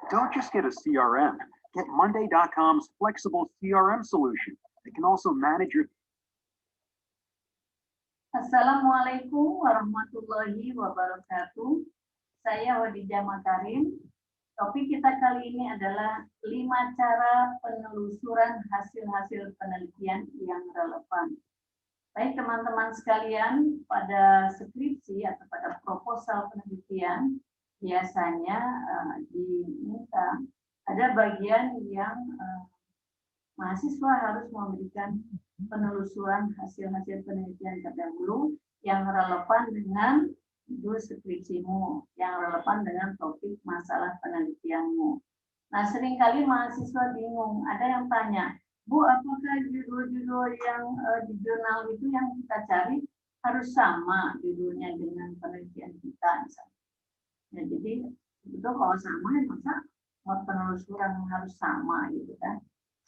Don't just get a CRM. Get Monday.com's flexible CRM solution. It can also manage your... Assalamualaikum warahmatullahi wabarakatuh. Saya Wadijah Makarim. Topik kita kali ini adalah 5 cara penelusuran hasil-hasil penelitian yang relevan. Baik teman-teman sekalian, pada skripsi atau pada proposal penelitian biasanya diminta ada bagian yang mahasiswa harus memberikan penelusuran hasil-hasil penelitian terdahulu yang relevan dengan judul skripsimu, yang relevan dengan topik masalah penelitianmu. Nah, seringkali mahasiswa bingung. Ada yang tanya, Bu, apakah judul-judul yang di jurnal itu yang kita cari harus sama judulnya dengan penelitian kita, misalnya. Ya, jadi itu kalau sama, masa penelusuran harus sama, gitu kan?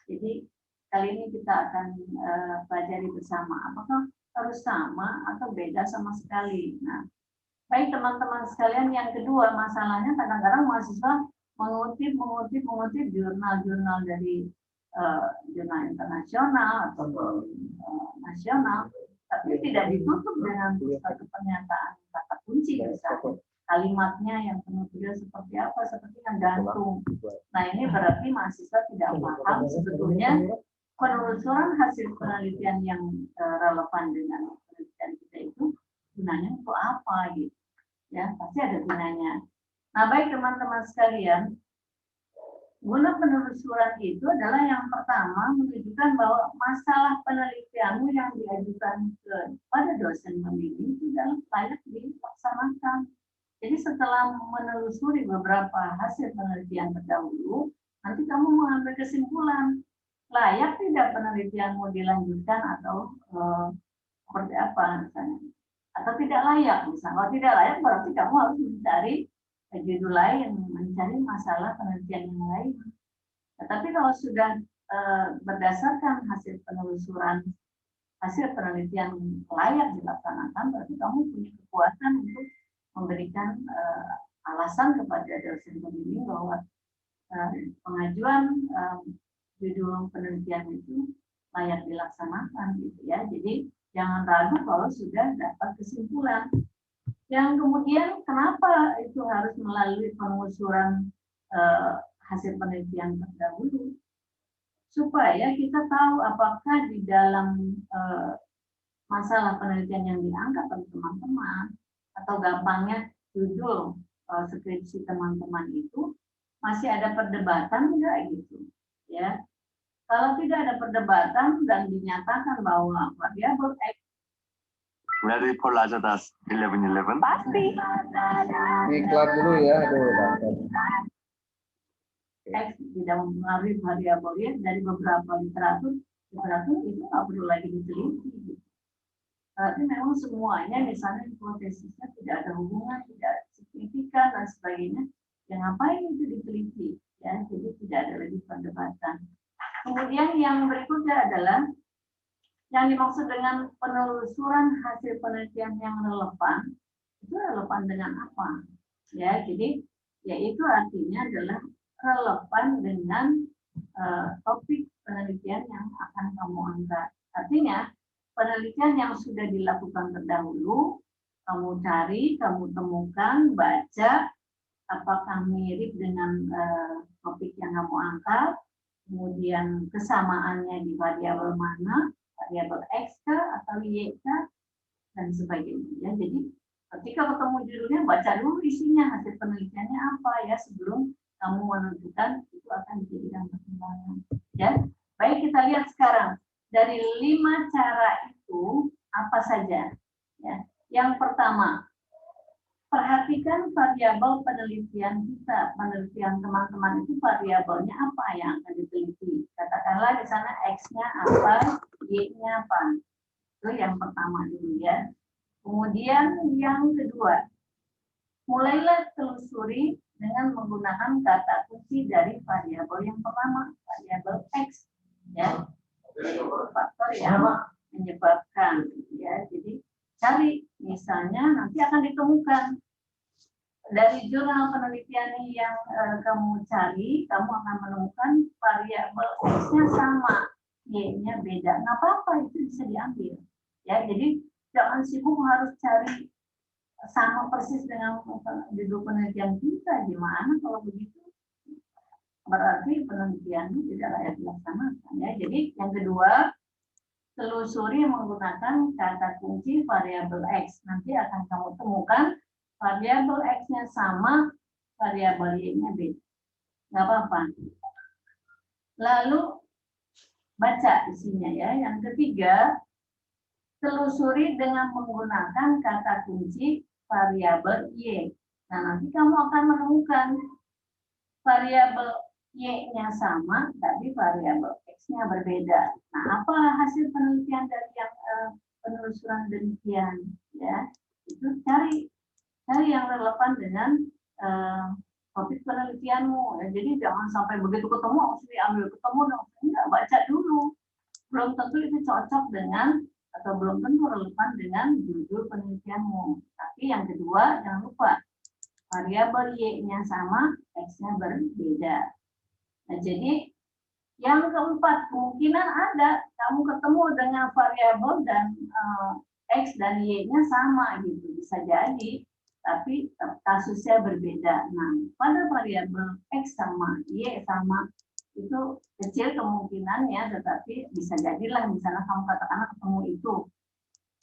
Jadi kali ini kita akan pelajari bersama apakah harus sama atau beda sama sekali. Nah, baik teman-teman sekalian, yang kedua masalahnya kadang-kadang mahasiswa mengutip jurnal-jurnal dari jurnal internasional atau nasional, tapi tidak ditutup dengan suatu pernyataan kata kunci, misalnya kalimatnya yang penuh seperti apa, seperti yang gantung. Nah, ini berarti mahasiswa tidak paham sebetulnya penelusuran hasil penelitian yang relevan dengan penelitian kita itu gunanya untuk apa, gitu. Ya, pasti ada gunanya. Nah, baik teman-teman sekalian, guna penelusuran itu adalah yang pertama menunjukkan bahwa masalah penelitianmu yang diajukan kepada dosen pembimbing itu dalam layak dilaksanakan. Jadi setelah menelusuri beberapa hasil penelitian terdahulu, nanti kamu mengambil kesimpulan layak tidak penelitianmu dilanjutkan atau seperti apa misalnya, atau tidak layak misalnya. Kalau tidak layak berarti kamu harus mencari judul lain, mencari masalah penelitian yang lain. Tetapi kalau sudah berdasarkan hasil penelusuran, hasil penelitian layak dilaksanakan, berarti kamu punya kekuatan untuk memberikan alasan kepada dosen pembimbing bahwa pengajuan judul penelitian itu layak dilaksanakan, gitu ya. Jadi jangan ragu kalau sudah dapat kesimpulan. Yang kemudian kenapa itu harus melalui penelusuran hasil penelitian terdahulu? Supaya kita tahu apakah di dalam masalah penelitian yang diangkat oleh teman-teman, atau gampangnya judul skripsi teman-teman itu masih ada perdebatan enggak, gitu ya. Kalau tidak ada perdebatan dan dinyatakan bahwa variabel X Ready for Lazadas 1111? pasti Iklan dulu ya, aduh. X tidak mempengaruhi variabel Y dari beberapa literatur itu nggak perlu lagi diteliti, gitu. Berarti memang semuanya, misalnya hipotesisnya tidak ada hubungan, tidak signifikan dan sebagainya, yang ngapain itu diteliti, ya. Jadi tidak ada lagi perdebatan. Kemudian yang berikutnya adalah yang dimaksud dengan penelusuran hasil penelitian yang relevan. Itu relevan dengan apa? Ya, jadi yaitu artinya adalah relevan dengan topik penelitian yang akan kamu angkat. Artinya penelitian yang sudah dilakukan terdahulu, kamu cari, kamu temukan, baca, apakah mirip dengan topik yang kamu angkat, kemudian kesamaannya di variabel mana, variabel X atau Y dan sebagainya. Ya, jadi ketika ketemu judulnya, baca dulu isinya, hasil penelitiannya apa ya, sebelum kamu menentukan itu akan dijadikan pertimbangan. Ya, baik, kita lihat sekarang. Dari 5 cara itu apa saja? Ya. Yang pertama, perhatikan variabel penelitian kita. Penelitian teman-teman itu variabelnya apa yang akan diteliti. Katakanlah di sana X-nya apa, Y-nya apa. Itu yang pertama dulu ya. Kemudian yang kedua, mulailah telusuri dengan menggunakan kata kunci dari variabel yang pertama, variabel X. Ya. Faktor yang menyebabkan, ya. Jadi cari, misalnya nanti akan ditemukan dari jurnal penelitian yang kamu cari, kamu akan menemukan variabel X-nya sama, Y-nya beda. Nggak apa-apa, itu bisa diambil, ya. Jadi jangan sibuk harus cari sama persis dengan judul penelitian kita. Gimana kalau begitu? Berarti penelitian itu tidak layak dilaksanakan, ya. Jadi yang kedua, telusuri menggunakan kata kunci variabel X. Nanti akan kamu temukan variabel X-nya sama, variabel Y-nya beda. nggak apa-apa. Lalu baca isinya ya. Yang ketiga, telusuri dengan menggunakan kata kunci variabel Y. Nah, nanti kamu akan menemukan variabel Y-nya sama, tapi variabel X-nya berbeda. Nah, apa hasil penelitian dari yang penelusuran demikian? Ya, itu cari yang relevan dengan topik penelitianmu. Ya, jadi jangan sampai begitu ketemu harus diambil ketemu dong. Enggak, baca dulu. Belum tentu itu cocok dengan atau belum tentu relevan dengan judul penelitianmu. Tapi yang kedua, jangan lupa variabel Y-nya sama, X-nya berbeda. Nah, jadi yang keempat, kemungkinan ada kamu ketemu dengan variabel dan X dan Y-nya sama gitu, bisa jadi, tapi kasusnya berbeda. Nah, pada variabel X sama Y sama itu kecil kemungkinannya, tetapi bisa jadilah misalnya kamu katakanlah ketemu itu,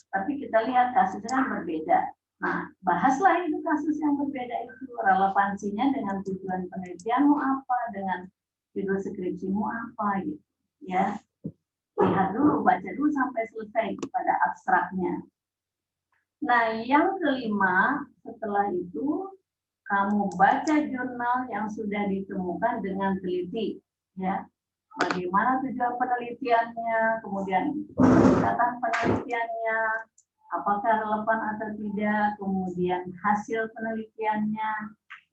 tapi kita lihat kasusnya kan berbeda. Nah, bahaslah itu kasus yang berbeda itu, relevansinya dengan tujuan penelitianmu apa, dengan judul skripsimu apa gitu ya. Lihat dulu, baca dulu sampai selesai pada abstraknya. Nah, yang kelima, setelah itu kamu baca jurnal yang sudah ditemukan dengan teliti ya. Bagaimana tujuan penelitiannya, kemudian catatan penelitiannya, apakah relevan atau tidak, kemudian hasil penelitiannya,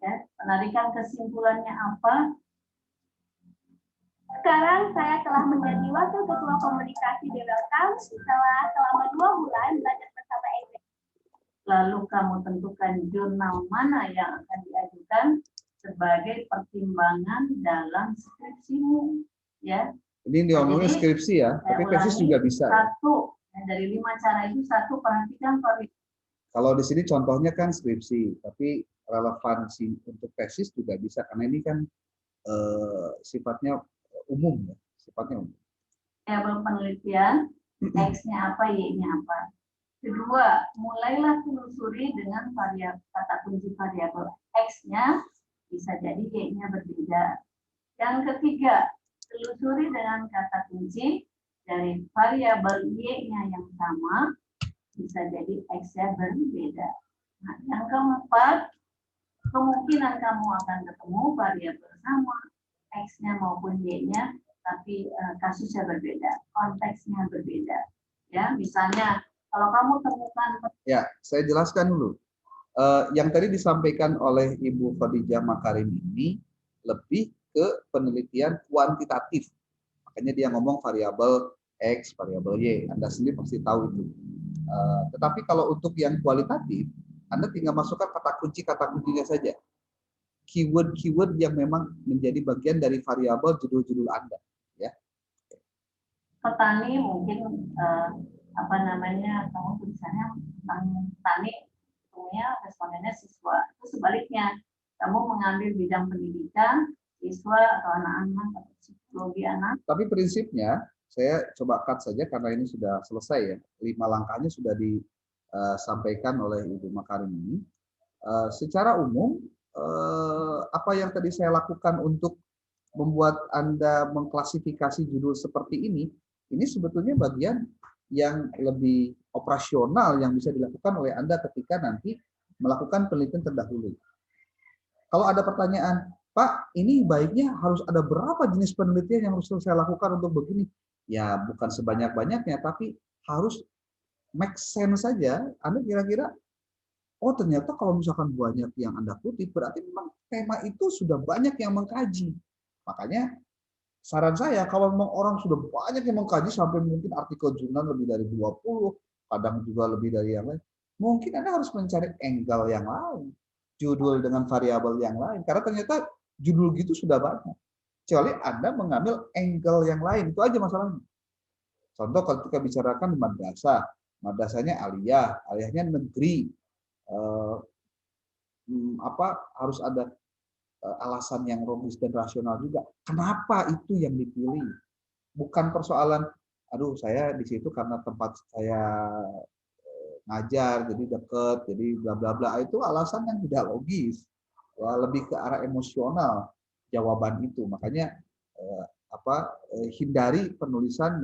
ya, penarikan kesimpulannya apa. Sekarang saya telah menjadi Wakil Ketua Komunikasi di Welcome setelah selama 2 bulan belajar bersama Eze. Lalu kamu tentukan jurnal mana yang akan diajukan sebagai pertimbangan dalam skripsimu, ya. Ini diomongin skripsi ya, tapi tesis juga bisa. Satu, dari 5 cara itu, satu, perhatikan variabel. Kalau di sini contohnya kan skripsi, tapi relevansi untuk tesis juga bisa, karena ini kan sifatnya umum ya, sifatnya umum. Variabel penelitian, X-nya apa, Y-nya apa. Kedua, mulailah telusuri dengan variabel kata kunci variabel X-nya, bisa jadi Y-nya berbeda. Yang ketiga, telusuri dengan kata kunci dari variabel Y-nya yang sama, bisa jadi X-nya berbeda. Nah, yang keempat, kemungkinan kamu akan ketemu variabel sama, X-nya maupun Y-nya, tapi kasusnya berbeda, konteksnya berbeda. Ya, misalnya kalau kamu temukan. Ya, saya jelaskan dulu. Yang tadi disampaikan oleh Ibu Khadijah Makarim ini lebih ke penelitian kuantitatif. Makanya dia ngomong variabel X, variabel Y. Anda sendiri pasti tahu itu. Tetapi kalau untuk yang kualitatif, Anda tinggal masukkan kata kuncinya saja. Keyword-keyword yang memang menjadi bagian dari variabel judul-judul Anda. Ya. Petani mungkin apa namanya, kamu tulisannya tentang petani, punya respondennya siswa. Itu sebaliknya, kamu mengambil bidang pendidikan, siswa atau anak-anak atau psikologi anak. Tapi prinsipnya, saya coba cut saja karena ini sudah selesai ya. 5 langkahnya sudah disampaikan oleh Ibu Makarim ini. Secara umum, apa yang tadi saya lakukan untuk membuat Anda mengklasifikasi judul seperti ini sebetulnya bagian yang lebih operasional yang bisa dilakukan oleh Anda ketika nanti melakukan penelitian terdahulu. Kalau ada pertanyaan, Pak, ini baiknya harus ada berapa jenis penelitian yang harus saya lakukan untuk begini? Ya, bukan sebanyak-banyaknya, tapi harus make sense saja. Anda kira-kira, oh ternyata kalau misalkan banyak yang Anda kutip, berarti memang tema itu sudah banyak yang mengkaji. Makanya saran saya, kalau memang orang sudah banyak yang mengkaji sampai mungkin artikel jurnal lebih dari 20, kadang juga lebih dari yang lain, mungkin Anda harus mencari angle yang lain, judul dengan variabel yang lain, karena ternyata judul gitu sudah banyak. Kecuali Anda mengambil angle yang lain, itu aja masalahnya. Contoh kalau kita bicarakan di madrasah, madrasahnya aliyahnya negeri, harus ada alasan yang logis dan rasional juga. Kenapa itu yang dipilih? Bukan persoalan, aduh saya di situ karena tempat saya ngajar, jadi deket, jadi bla bla bla. Itu alasan yang tidak logis. Ya, lebih ke arah emosional. jawaban itu. Makanya hindari penulisan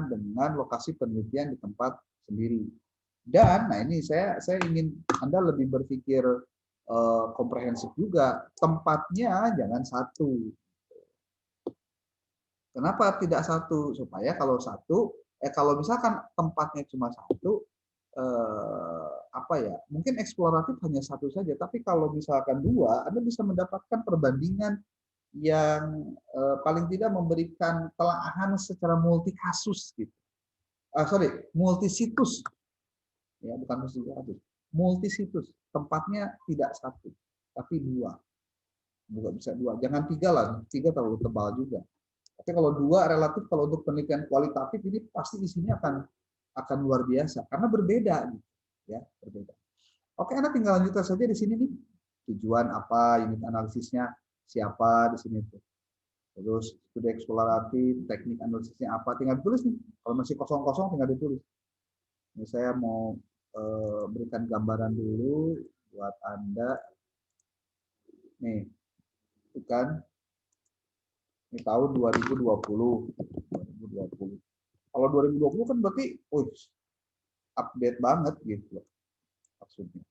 dengan lokasi penelitian di tempat sendiri. Dan nah ini saya ingin Anda lebih berpikir komprehensif juga. Tempatnya jangan satu. Kenapa tidak satu? Supaya kalau satu, kalau misalkan tempatnya cuma satu, mungkin eksploratif hanya satu saja. Tapi kalau misalkan dua, Anda bisa mendapatkan perbandingan yang paling tidak memberikan telaahan secara multi kasus gitu. Multi situs. Ya, bukan multi situs. Tempatnya tidak satu, tapi dua. Bukan bisa dua. Jangan tiga lah, tiga terlalu tebal juga. Tapi kalau dua relatif, kalau untuk penelitian kualitatif ini pasti isinya akan luar biasa karena berbeda, gitu. Ya, berbeda. Oke, Anda tinggal lanjutkan saja di sini nih. Tujuan apa, unit analisisnya siapa di sini tuh. Terus studi eksploratif, teknik analisisnya apa, tinggal ditulis nih. Kalau masih kosong-kosong tinggal ditulis. Ini saya mau berikan gambaran dulu buat Anda. Nih, itu kan ini tahun 2020. Kalau 2020 kan berarti update banget gitu maksudnya.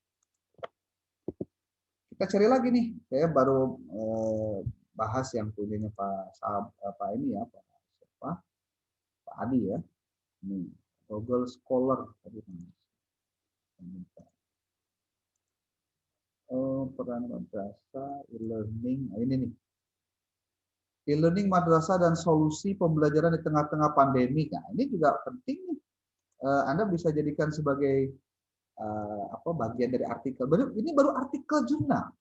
Kita cari lagi nih. Saya baru bahas yang punyanya Pak Adi ya. Ini Google Scholar tadi. Peran madrasah, e-learning. Ini nih. E-learning madrasah dan solusi pembelajaran di tengah-tengah pandemi. Nah, ini juga penting nih. Anda bisa jadikan sebagai bagian dari artikel. Ini baru artikel jurnal.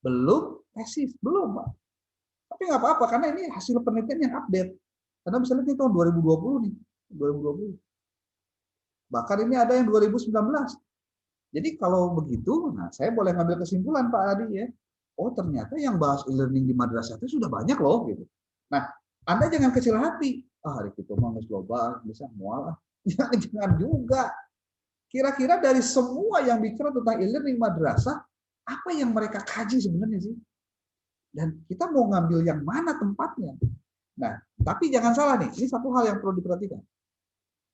Belum tesis, belum, Pak. Tapi nggak apa-apa karena ini hasil penelitian yang update. Karena bisa lihat ini tahun 2020 nih, 2020. Bahkan ini ada yang 2019. Jadi kalau begitu, nah saya boleh ngambil kesimpulan Pak Adi ya. Oh ternyata yang bahas e-learning di madrasah itu sudah banyak loh gitu. Nah, Anda jangan kecil hati. Hari itu mah global bisa mual lah. Jangan juga. Kira-kira dari semua yang bicara tentang e-learning madrasah, apa yang mereka kaji sebenarnya sih? Dan kita mau ngambil yang mana tempatnya? Nah, tapi jangan salah nih, ini satu hal yang perlu diperhatikan.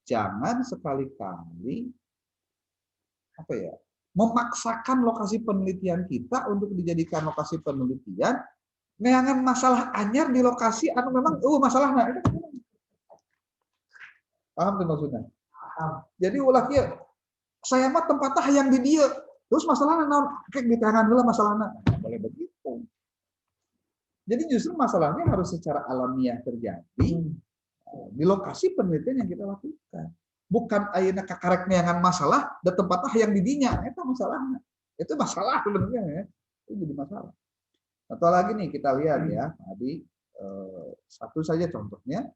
Jangan sekali-kali memaksakan lokasi penelitian kita untuk dijadikan lokasi penelitian, neangan masalah anyar di lokasi memang masalahnya. Paham tuh maksudnya? Jadi ulah kieu saya mah tempatnya hayang di dia. Terus masalahnya naon kayak di tangan heula masalahnya. Boleh begitu. Jadi justru masalahnya harus secara alamiah terjadi di lokasi penelitian yang kita lakukan. Bukan ayeuna kakarek neangan masalah dan tempatnya hayang di dinya. Itu masalahnya. Itu masalah sebenarnya ya. Itu jadi masalah. Atau lagi nih kita lihat ya, tadi satu saja contohnya.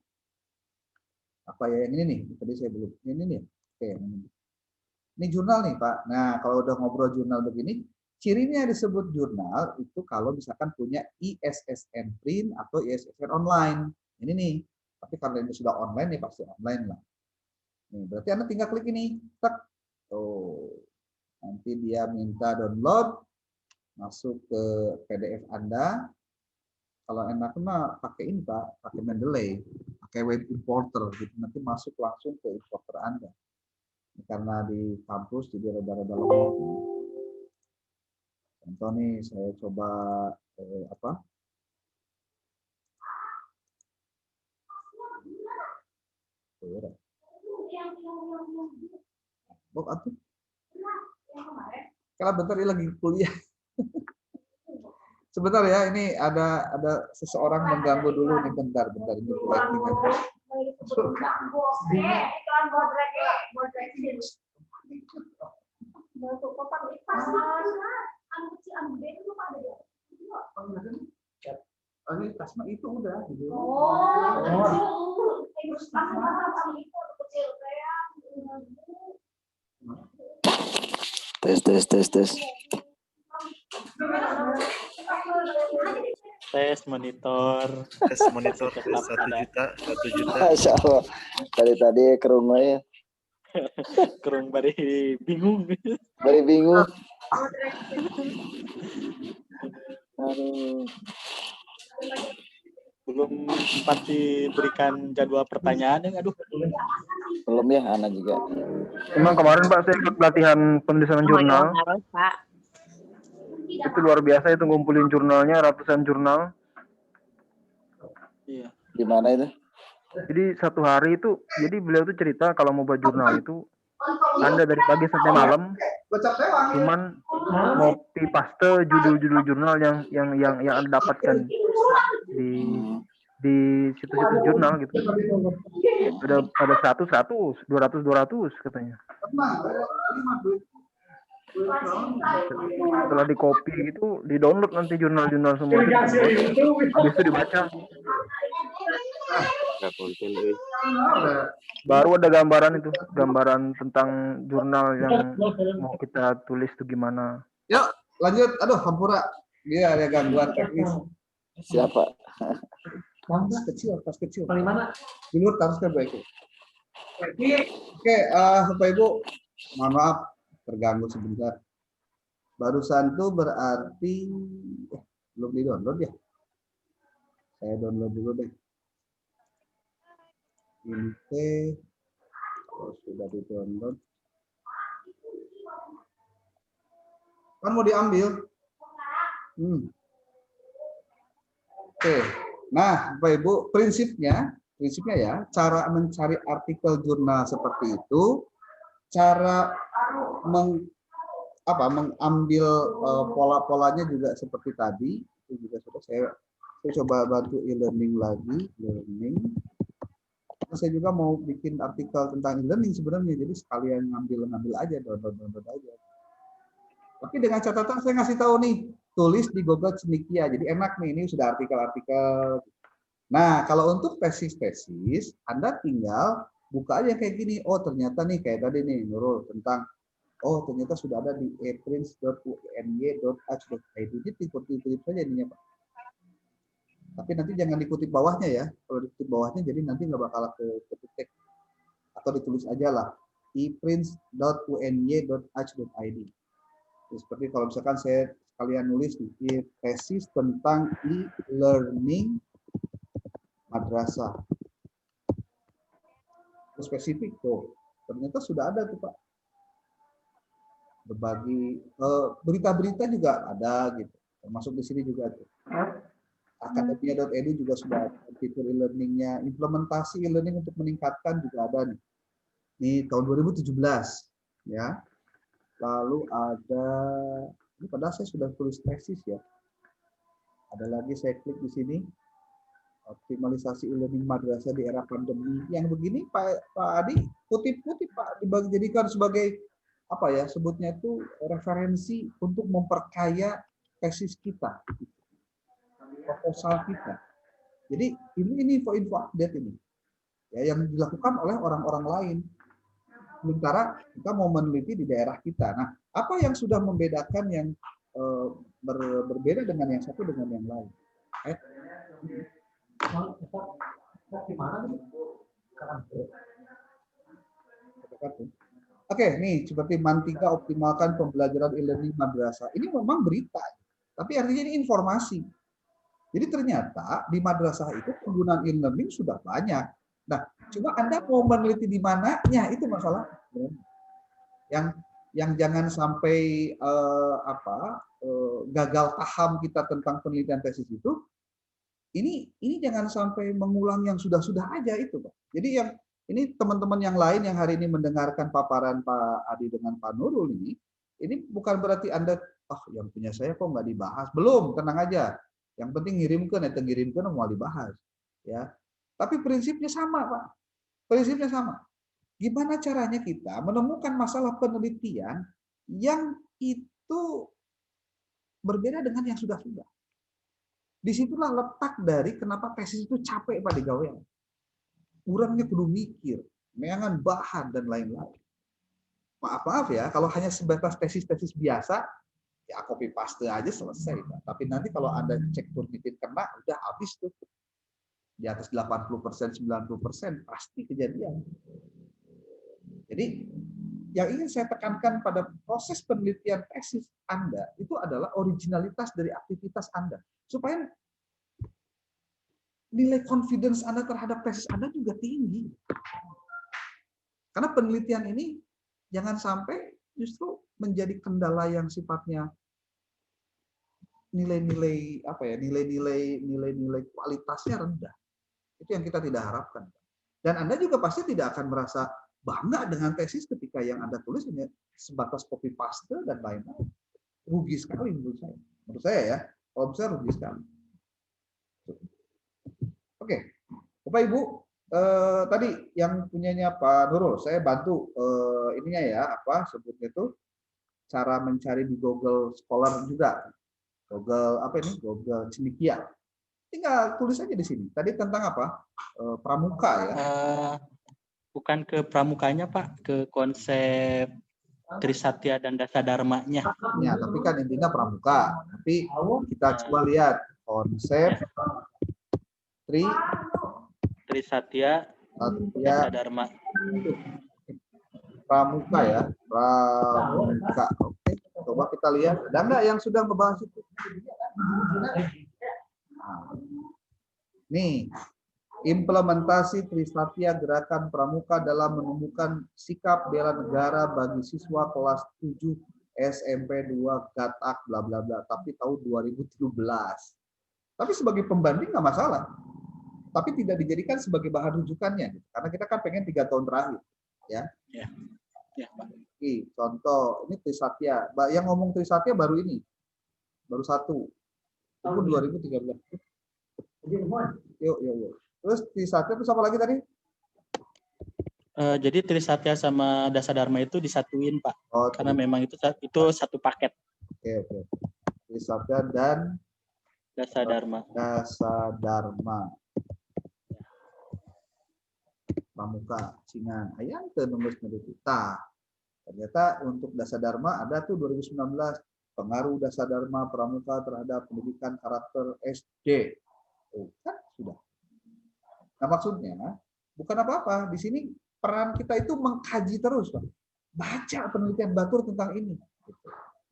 Apa ya yang ini nih? Tadi saya belum. Ini nih. Oke, ini jurnal nih Pak. Nah kalau udah ngobrol jurnal begini, cirinya disebut jurnal itu kalau misalkan punya ISSN print atau ISSN online. Ini nih. Tapi karena ini sudah online nih pasti online lah. Nih berarti Anda tinggal klik ini. Tek. Nanti dia minta download, masuk ke PDF Anda. Kalau enak mah pakai ini Pak, pakai Mendeley, pakai web importer gitu. Nanti masuk langsung ke importer Anda. Karena di kampus jadi rada-rada lemot. Contoh nih saya coba Kalau bentar ini lagi kuliah. Sebentar ya, ini ada seseorang mengganggu dulu nih bentar ini lighting-nya. Ini tasma itu udah gitu. Tes. Tes monitor 1 juta. Masya Allah. Tadi kerung ya. Kerung bari bingung. Aduh. Belum sempat diberikan jadwal pertanyaan, aduh. Belum ya, Ana juga. Emang kemarin Pak saya ikut pelatihan penulisan jurnal. Harus, Pak. Itu luar biasa, itu ngumpulin jurnalnya, ratusan jurnal. Iya. Di mana itu? Jadi satu hari itu, jadi beliau tuh cerita kalau mau buat jurnal itu, Anda dari pagi sampai malam, cuman copy paste judul-judul jurnal yang Anda dapatkan di situs-situs jurnal gitu. Ada 100, 200 katanya. Setelah di copy gitu, di download nanti jurnal-jurnal semua. Habis itu dibaca. Baru ada gambaran itu, gambaran tentang jurnal yang mau kita tulis itu gimana. Yuk, lanjut. Aduh, Hampura. Dia ada gangguan teknis. Siapa? Tas kecil. Paling mana? Di luar tas ke baik. Oke, Bapak Ibu, mohon maaf terganggu sebentar. Barusan tuh berarti belum di-download ya. Saya download dulu deh. Ini sudah di-download. Kan mau diambil. Oke. Nah, Bapak Ibu, prinsipnya ya, cara mencari artikel jurnal seperti itu, cara mengambil pola-polanya juga seperti tadi, itu juga sudah saya coba bantu e-learning lagi, learning. Saya juga mau bikin artikel tentang e-learning sebenarnya, jadi sekalian ngambil aja, download aja. Tapi dengan catatan saya ngasih tahu nih, tulis di Google Cendekia, jadi enak nih, ini sudah artikel-artikel. Nah, kalau untuk tesis-tesis, Anda tinggal buka aja kayak gini. Oh, ternyata nih kayak tadi nih, Nurul, tentang ternyata sudah ada di eprints.uny.ac.id. Ini dikutip saja ininya, Pak. Tapi nanti jangan dikutip bawahnya ya. Kalau dikutip bawahnya, jadi nanti nggak bakal ketik. Atau ditulis aja lah, eprints.uny.ac.id. Seperti kalau misalkan saya sekalian nulis di tesis tentang e-learning madrasah. Spesifik tuh. Ternyata sudah ada tuh Pak. Berbagi berita-berita juga ada gitu. Termasuk di sini juga tuh. Akademia.edu juga sudah ada fitur e-learningnya. Implementasi e-learning untuk meningkatkan juga ada nih. Di tahun 2017 ya. Lalu ada, ini padahal saya sudah tulis tesis ya. Ada lagi saya klik di sini, optimalisasi e-learning madrasah di era pandemi. Yang begini Pak Adi, kutip-kutip Pak, dijadikan sebagai apa ya, sebutnya itu referensi untuk memperkaya tesis kita, proposal kita. Jadi ini info-info update ini, ya, yang dilakukan oleh orang-orang lain. Sementara kita mau meneliti di daerah kita. Nah, apa yang sudah membedakan yang berbeda dengan yang satu dengan yang lain? Oke, nih seperti Mantika optimalkan pembelajaran e-learning madrasah. Ini memang berita, tapi artinya ini informasi. Jadi ternyata di madrasah itu penggunaan e-learning sudah banyak. Nah, cuma Anda mau meneliti di mananya itu masalah. Yang jangan sampai gagal paham kita tentang penelitian tesis itu. Ini jangan sampai mengulang yang sudah-sudah aja itu, Pak. Jadi yang ini teman-teman yang lain yang hari ini mendengarkan paparan Pak Adi dengan Pak Nurul ini bukan berarti Anda yang punya saya kok nggak dibahas. Belum, tenang aja. Yang penting ngirimkan mau dibahas, ya. Tapi prinsipnya sama, Pak. Prinsipnya sama. Gimana caranya kita menemukan masalah penelitian yang itu berbeda dengan yang sudah-sudah. Disitulah letak dari kenapa tesis itu capek Pak digawean. Kurangnya kudu mikir, meangan bahan dan lain-lain. Maaf ya, kalau hanya sebatas tesis-tesis biasa, ya copy paste aja selesai. Pak. Tapi nanti kalau Anda cek Turnitin kena, udah habis tuh. Di atas 80%, 90% pasti kejadian. Jadi yang ingin saya tekankan pada proses penelitian tesis Anda itu adalah originalitas dari aktivitas Anda. Supaya nilai confidence Anda terhadap tesis Anda juga tinggi. Karena penelitian ini jangan sampai justru menjadi kendala yang sifatnya nilai-nilai nilai-nilai kualitasnya rendah. Itu yang kita tidak harapkan. Dan Anda juga pasti tidak akan merasa bangga dengan tesis ketika yang Anda tulis hanya sebatas copy paste dan lain-lain. Rugi sekali menurut saya. Menurut saya ya, kalau bisa rugi sekali. Oke, Bapak Ibu, tadi yang punyanya Pak Nurul, saya bantu ininya ya, apa sebutnya itu, cara mencari di Google Scholar juga. Google apa ini? Google Cendekia. Tinggal tulis aja di sini. Tadi tentang apa? Pramuka ya. Bukan ke pramukanya, Pak, ke konsep Trisatya dan Dasadharmanya. Ya, tapi kan intinya pramuka. Tapi kita coba lihat konsep Trisatya Dasadharma. Pramuka ya, pramuka. Oke, coba kita lihat. Ada nggak yang sudah membahas itu? Nih, implementasi Trisatya Gerakan Pramuka dalam menemukan sikap bela negara bagi siswa kelas 7 SMP 2 Gatak bla bla bla, tapi tahun 2017. Tapi sebagai pembanding nggak masalah. Tapi tidak dijadikan sebagai bahan rujukannya, karena kita kan pengen 3 tahun terakhir, ya. Ya, Pak. Contoh, ini Trisatya. Yang ngomong Trisatya baru ini, baru satu. Itu 2013. Yuk. Terus Trisatya itu apa lagi tadi? Jadi Trisatya sama Dasadharma itu disatuin, Pak. Oh, karena memang itu satu paket. Oke. Trisatya dan Dasadharma. Pramuka, Cingan, ayam nulis kita. Ternyata untuk Dasadharma ada tuh 2019 pengaruh Dasadharma Pramuka terhadap pendidikan karakter SD. Kan sudah. Nah maksudnya bukan apa-apa. Di sini peran kita itu mengkaji terus, Pak. Baca penelitian Batur tentang ini.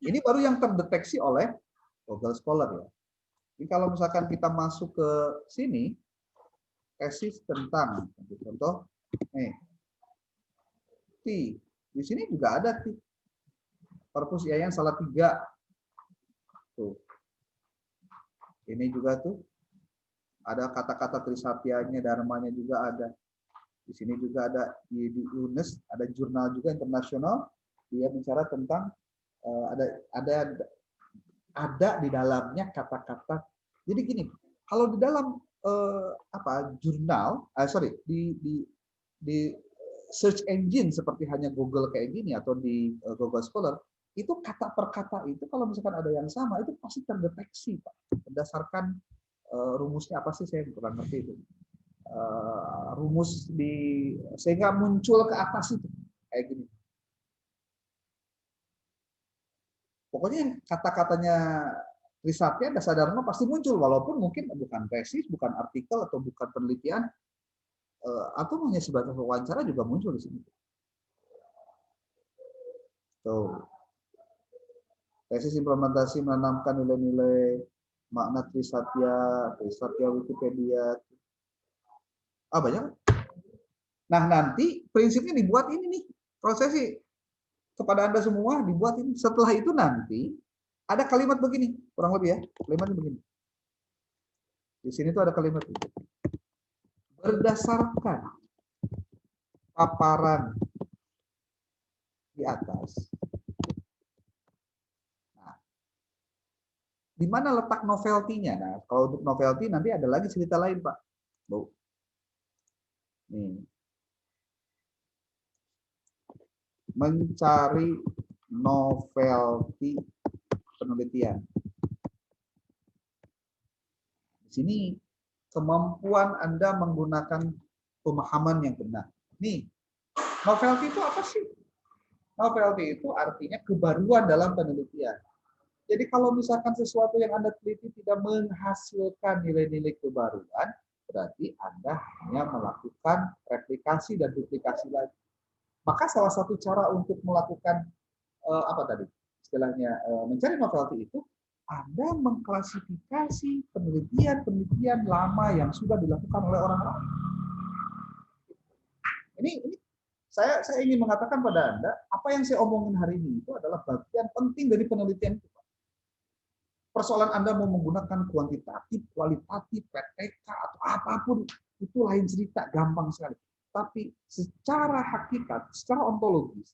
Ini baru yang terdeteksi oleh Google Scholar ya. Jadi kalau misalkan kita masuk ke sini, tesis tentang contoh, di sini juga ada Corpus Yayan Salatiga. Tuh. Ini juga tuh ada kata-kata Trisatyanya, Dharmanya juga ada. Di sini juga ada di UNES, ada jurnal juga internasional. Dia bicara tentang ada di dalamnya kata-kata. Jadi gini, kalau di dalam jurnal, di search engine seperti hanya Google kayak gini atau di Google Scholar, itu kata per kata itu kalau misalkan ada yang sama itu pasti terdeteksi, Pak. Berdasarkan rumusnya apa sih, saya kurang ngerti itu. Rumus sehingga muncul ke atas itu kayak gini. Pokoknya kata-katanya Trisatya Dasadharma pasti muncul, walaupun mungkin bukan tesis, bukan artikel atau bukan penelitian, atau hanya sebatas wawancara juga muncul di sini. Tuh. Tesis implementasi menanamkan nilai-nilai makna Trisatya Wikipedia. Banyak. Nah, nanti prinsipnya dibuat ini nih, prosesi kepada Anda semua dibuat ini. Setelah itu nanti ada kalimat begini, kurang lebih ya, kalimatnya begini. Di sini tuh ada kalimat ini. Berdasarkan paparan di atas. Nah, di mana letak novelty-nya? Nah, kalau untuk novelty nanti ada lagi cerita lain, Pak. Bu. Nih. Mencari novelty penelitian. Di sini kemampuan Anda menggunakan pemahaman yang benar. Nih, novelty itu apa sih? Novelty itu artinya kebaruan dalam penelitian. Jadi kalau misalkan sesuatu yang Anda teliti tidak menghasilkan nilai-nilai kebaruan, berarti Anda hanya melakukan replikasi dan duplikasi lagi. Maka salah satu cara untuk melakukan apa tadi istilahnya mencari novelty itu Anda mengklasifikasi penelitian lama yang sudah dilakukan oleh orang-orang. Ini saya ingin mengatakan pada Anda, apa yang saya omongin hari ini itu adalah bagian penting dari penelitian kita. Persoalan Anda mau menggunakan kuantitatif, kualitatif, PTK, atau apapun, itu lain cerita, gampang sekali. Tapi secara hakikat, secara ontologis,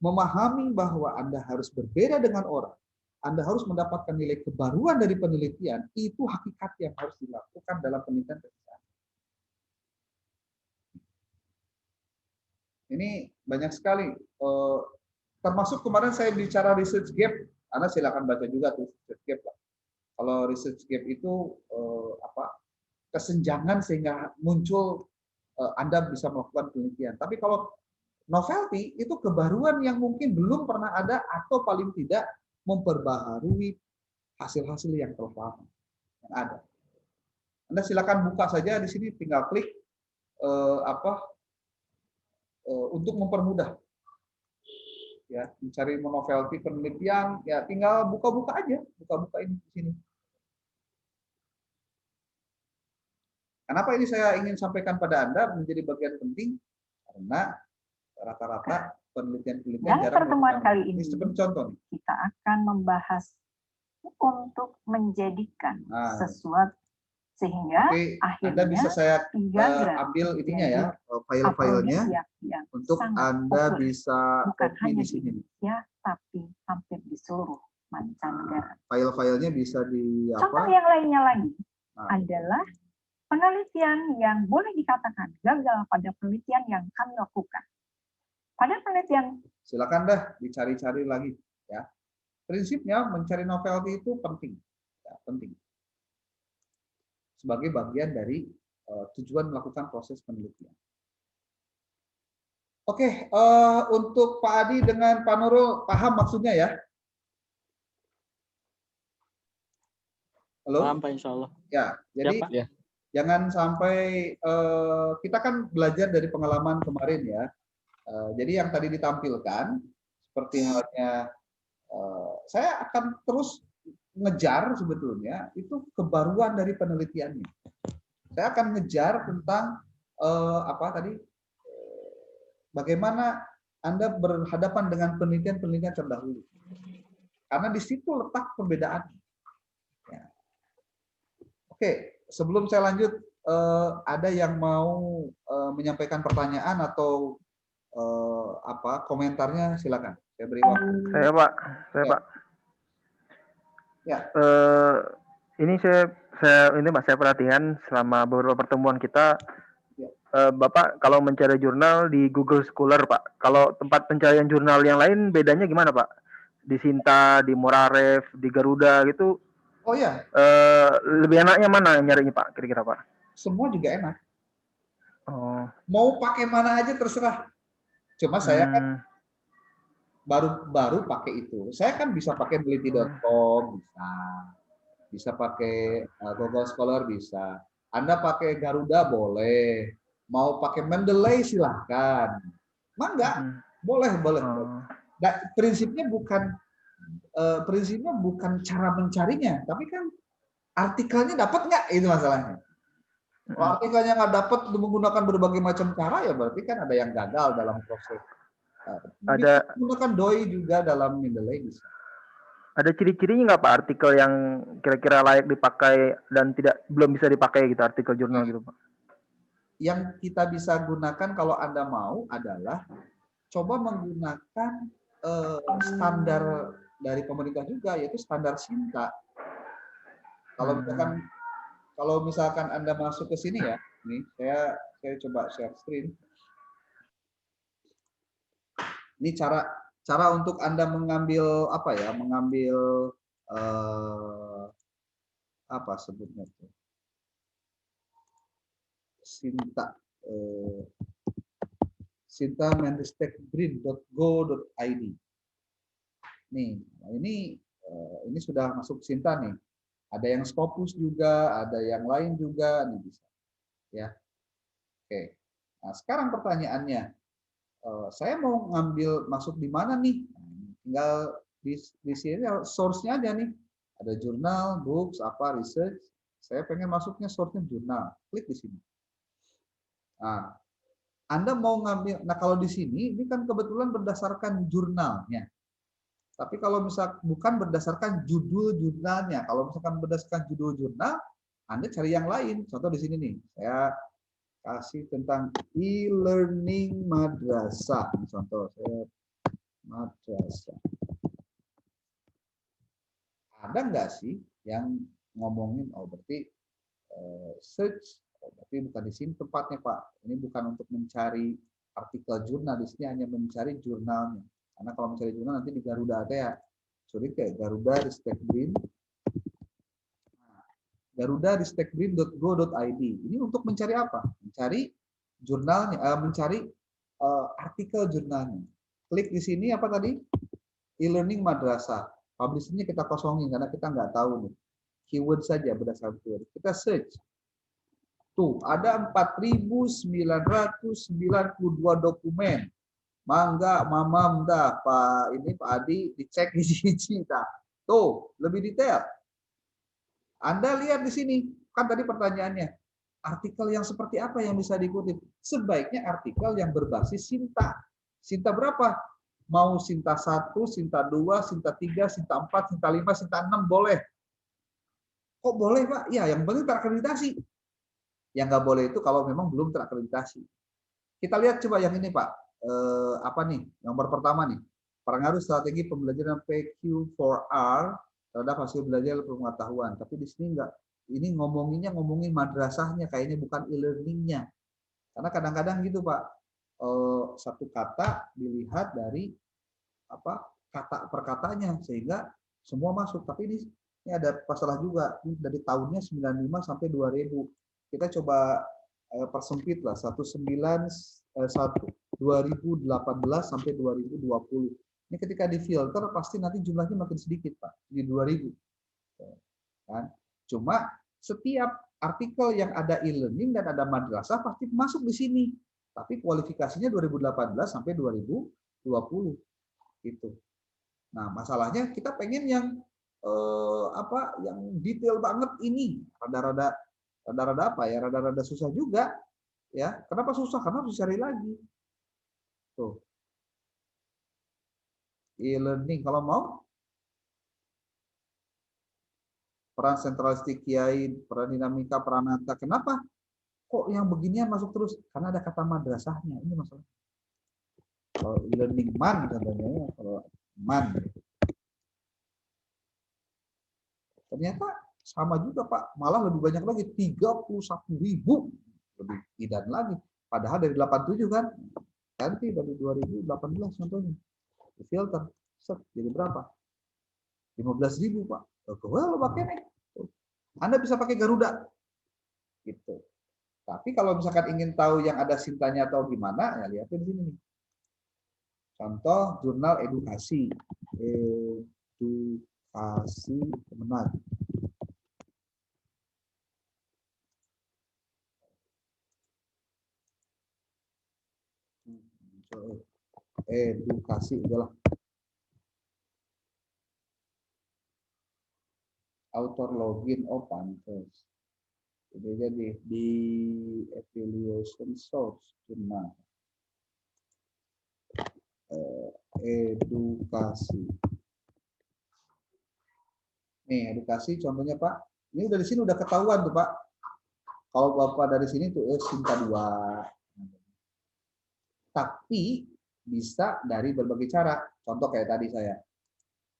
memahami bahwa Anda harus berbeda dengan orang, Anda harus mendapatkan nilai kebaruan dari penelitian, itu hakikat yang harus dilakukan dalam penelitian kesehatan. Ini banyak sekali, termasuk kemarin saya bicara research gap, Anda silakan baca juga tuh research gap lah. Kalau research gap itu kesenjangan sehingga muncul Anda bisa melakukan penelitian. Tapi kalau novelty itu kebaruan yang mungkin belum pernah ada atau paling tidak memperbaharui hasil-hasil yang telah lama yang ada. Anda silakan buka saja di sini, tinggal klik untuk mempermudah ya mencari novelty penelitian, ya tinggal buka-buka aja, buka-buka ini di sini. Kenapa ini saya ingin sampaikan pada Anda menjadi bagian penting? Karena rata-rata penelitian-penelitian Dan pertemuan kali ini contoh kita akan membahas untuk menjadikan sesuatu sehingga akhirnya Anda bisa saya ambil ininya ya, file-filenya untuk Anda bisa copy di sini. Ya, tapi hampir di seluruh mancanegara. File-filenya bisa di Contoh yang lainnya lagi adalah penelitian yang boleh dikatakan gagal pada penelitian yang kami lakukan. Pada penelitian, silakan dah dicari-cari lagi ya. Prinsipnya mencari novelty itu penting, ya, penting sebagai bagian dari tujuan melakukan proses penelitian. Oke, untuk Pak Adi dengan Pak Nurul paham maksudnya ya? Halo? Paham Pak, insya Allah. Ya, jadi ya, jangan sampai kita kan belajar dari pengalaman kemarin ya. Jadi yang tadi ditampilkan seperti halnya saya akan terus ngejar sebetulnya itu kebaruan dari penelitiannya. Saya akan ngejar tentang bagaimana Anda berhadapan dengan penelitian-penelitian terdahulu. Karena di situ letak perbedaan. Ya. Oke, sebelum saya lanjut, ada yang mau menyampaikan pertanyaan atau komentarnya, silakan. Saya beri waktu. Saya Pak. Ya. Ini saya perhatikan selama beberapa pertemuan kita, Bapak kalau mencari jurnal di Google Scholar, Pak. Kalau tempat pencarian jurnal yang lain bedanya gimana, Pak? Di Sinta, di Morarev, di Garuda gitu. Oh ya. Lebih enaknya mana nyarinya, Pak? Kira-kira, Pak? Semua juga enak. Oh. Mau pakai mana aja terserah. Cuma saya kan baru pakai itu. Saya kan bisa pakai Meneliti.com, bisa pakai Google Scholar, bisa. Anda pakai Garuda boleh. Mau pakai Mendeley silahkan. Mangga, boleh. Nah, prinsipnya bukan cara mencarinya, tapi kan artikelnya dapat nggak, itu masalahnya. Kalau artikelnya nggak dapat menggunakan berbagai macam cara, ya berarti kan ada yang gagal dalam proses. Bisa menggunakan DOI juga dalam Mendeley bisa. Ada ciri-cirinya nggak Pak artikel yang kira-kira layak dipakai dan belum bisa dipakai gitu, artikel jurnal gitu Pak? Yang kita bisa gunakan kalau Anda mau adalah coba menggunakan standar dari pemerintah juga, yaitu standar Sinta. Kalau misalkan Anda masuk ke sini ya, nih saya coba share screen. Ini cara untuk Anda mengambil apa sebutnya itu? sinta-mendestekbrin.go.id. Nih, ini sudah masuk Sinta nih. Ada yang Scopus juga, ada yang lain juga, nih bisa. Ya. Oke. Nah, sekarang pertanyaannya, saya mau ngambil masuk di mana nih? Tinggal di sini source-nya aja nih. Ada jurnal, books, apa, research. Saya pengen masuknya source-nya jurnal. Klik di sini. Nah, Anda mau ngambil, nah kalau di sini, ini kan kebetulan berdasarkan jurnalnya. Tapi kalau misal bukan berdasarkan judul jurnalnya, kalau misalkan berdasarkan judul jurnal, Anda cari yang lain. Contoh di sini nih, saya kasih tentang e-learning madrasah. Contoh, saya madrasah. Ada nggak sih yang ngomongin, oh berarti search, oh, berarti bukan di sini tempatnya Pak. Ini bukan untuk mencari artikel jurnal, di sini hanya mencari jurnalnya. Karena kalau mencari jurnal nanti di Garuda ada ya, sorry kayak Garuda Ristekbrin, garudaristekbrin.go.id. Ini untuk mencari apa? Mencari jurnalnya, mencari artikel jurnalnya. Klik di sini apa tadi? E-learning madrasah. Publishernya kita kosongin karena kita nggak tahu nih. Keyword saja berdasarkan keyword. Kita search. Tuh, ada 4.992 dokumen. Mangga, mamam dah, Pak ini Pak Adi dicek hiji-hiji dah. Tuh, lebih detail. Anda lihat di sini, kan tadi pertanyaannya, artikel yang seperti apa yang bisa dikutip? Sebaiknya artikel yang berbasis Sinta. Sinta berapa? Mau Sinta 1, Sinta 2, Sinta 3, Sinta 4, Sinta 5, Sinta 6 boleh. Kok boleh, Pak? Ya, yang penting terakreditasi. Yang nggak boleh itu kalau memang belum terakreditasi. Kita lihat coba yang ini, Pak. Apa nih? Nomor pertama nih. Pengaruh strategi pembelajaran PQ4R terhadap hasil belajar pengetahuan. Tapi di sini enggak. Ini ngomongin madrasahnya, kayaknya bukan e-learningnya. Karena kadang-kadang gitu Pak, satu kata dilihat dari apa kata perkatanya sehingga semua masuk. Tapi ini ada masalah juga dari tahunnya 95 sampai 2000. Kita coba persempit lah 2018 sampai 2020. Ini ketika difilter pasti nanti jumlahnya makin sedikit Pak, di 2000. Kan? Cuma setiap artikel yang ada e-learning dan ada madrasah pasti masuk di sini. Tapi kualifikasinya 2018 sampai 2020. Gitu. Nah, masalahnya kita pengen yang yang detail banget ini. Rada-rada apa ya? Rada-rada susah juga. Ya, kenapa susah? Karena harus cari lagi. Tuh. E-learning kalau mau peran sentralistik kiai, peran dinamika, peranata. Kenapa? Kok yang beginian masuk terus? Karena ada kata madrasahnya. Ini masalah. Kalau e-learning man contohnya ya, kalau man. Ternyata sama juga Pak, malah lebih banyak lagi 31.000 lebih idan lagi. Padahal dari 87 kan, ganti dari 2018 contohnya. Filter, set, jadi berapa? 15.000 Pak. Lo pakai nih. Anda bisa pakai Garuda. Gitu. Tapi kalau misalkan ingin tahu yang ada Sintanya atau gimana, ya lihatin di sini nih. Contoh jurnal edukasi. Edukasi Kemenag. Edukasi adalah author login pantes. Jadi di affiliation source jurnal edukasi. Nih edukasi contohnya Pak. Ini udah di sini udah ketahuan tuh Pak. Kalau Bapak dari sini tuh Sinta 2. Tapi bisa dari berbagai cara. Contoh kayak tadi saya.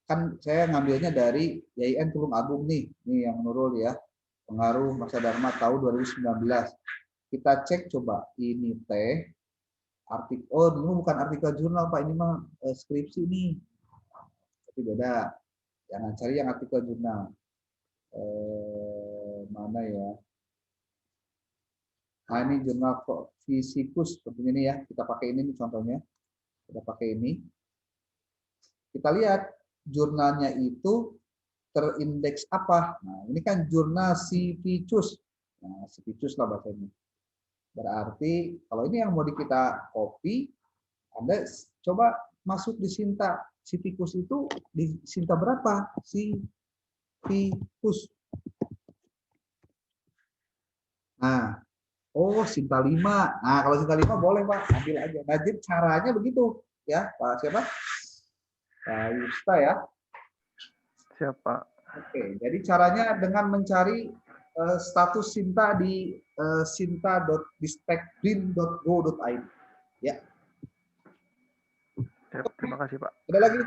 Kan saya ngambilnya dari YIN Tulung Agung nih. Nih yang menurut ya. Pengaruh Masa Dharma tahun 2019. Kita cek coba. Ini teh. Artikel. Oh ini bukan artikel jurnal Pak. Ini mah skripsi nih. Tapi beda. Jangan cari yang artikel jurnal. Mana ya. Nah ini jurnal Fisikus seperti ini ya. Kita pakai ini nih contohnya. Kita pakai ini. Kita lihat jurnalnya itu terindeks apa. Nah ini kan jurnal Civicus. Nah Civicus lah bahasanya. Berarti kalau ini yang mau kita copy Anda coba masuk di Sinta. Si tikus itu di Sinta berapa? Si tikus. Nah, oh Sinta 5. Nah, kalau Sinta 5 boleh Pak, ambil aja. Nah, jadi caranya begitu ya, Pak siapa? Pak Yusta ya. Siapa? Oke, jadi caranya dengan mencari status Sinta di sinta.distekbrin.go.id. Ya. Terima kasih Pak. Ada lagi?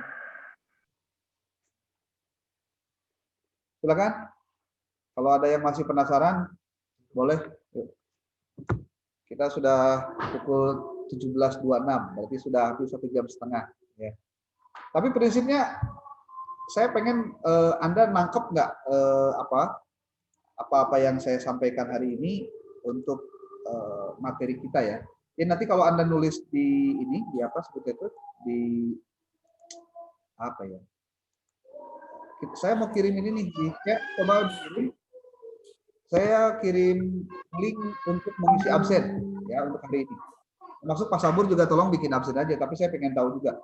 Silakan. Kalau ada yang masih penasaran, boleh. Yuk. Kita sudah pukul 17.26, berarti sudah hampir 1 jam setengah. Ya. Tapi prinsipnya saya pengen Anda nangkep nggak apa-apa yang saya sampaikan hari ini untuk materi kita ya. Jadi nanti kalau Anda nulis di ini, di apa seperti itu, di apa ya? Saya mau kirim ini nih di chat, coba kirim. Saya kirim link untuk mengisi absen ya untuk hari ini. Maksud Pak Sabur juga tolong bikin absen aja, tapi saya pengen tahu juga.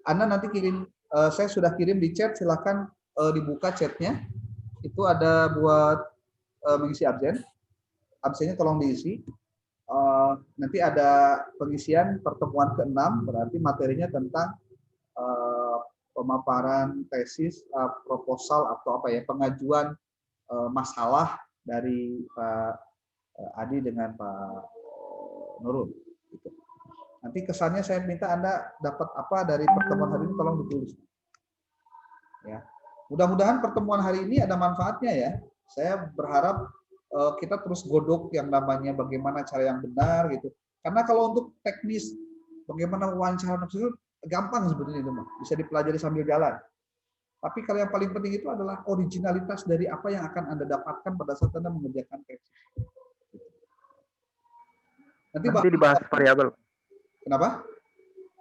Anda nanti kirim, saya sudah kirim di chat, silakan dibuka chatnya. Itu ada buat mengisi absen. Absennya tolong diisi. Nanti ada pengisian pertemuan ke-6, berarti materinya tentang pemaparan tesis, proposal atau apa ya, pengajuan masalah dari Pak Adi dengan Pak Nurul. Gitu. Nanti kesannya saya minta Anda dapat apa dari pertemuan hari ini, tolong ditulis. Ya. Mudah-mudahan pertemuan hari ini ada manfaatnya ya. Saya berharap kita terus godok yang namanya bagaimana cara yang benar gitu. Karena kalau untuk teknis bagaimana wawancara itu gampang sebetulnya itu mah, bisa dipelajari sambil jalan. Tapi kalau yang paling penting itu adalah originalitas dari apa yang akan Anda dapatkan pada saat Anda mengerjakan tesis. Nanti dibahas variabel. Kenapa?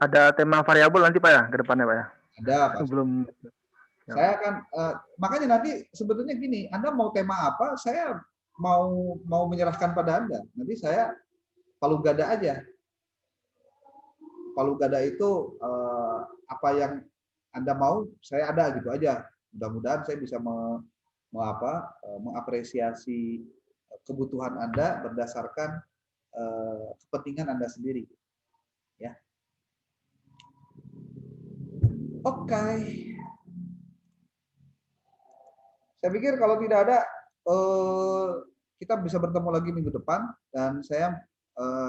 Ada tema variabel nanti Pak ya ke depannya Pak ya? Ada Pak. Sebelum saya akan makanya nanti sebetulnya gini, Anda mau tema apa, saya mau menyerahkan pada Anda. Nanti saya palu gada aja. Palu gada itu apa yang Anda mau, saya ada gitu aja. Mudah-mudahan saya bisa mengapresiasi kebutuhan Anda berdasarkan kepentingan Anda sendiri. Ya. Oke. Saya pikir kalau tidak ada, kita bisa bertemu lagi minggu depan, dan saya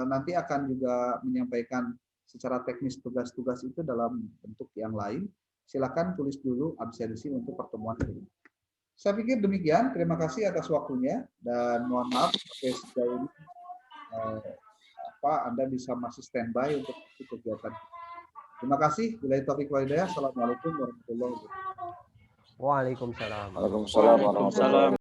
nanti akan juga menyampaikan secara teknis tugas-tugas itu dalam bentuk yang lain. Silakan tulis dulu absensi untuk pertemuan ini. Saya pikir demikian. Terima kasih atas waktunya dan mohon maaf sampai sejauh ini Anda bisa masih standby untuk kegiatan. Terima kasih. Billahi taufiq wal hidayah. Assalamualaikum warahmatullahi wabarakatuh. Waalaikumsalam. Waalaikumsalam warahmatullahi wabarakatuh.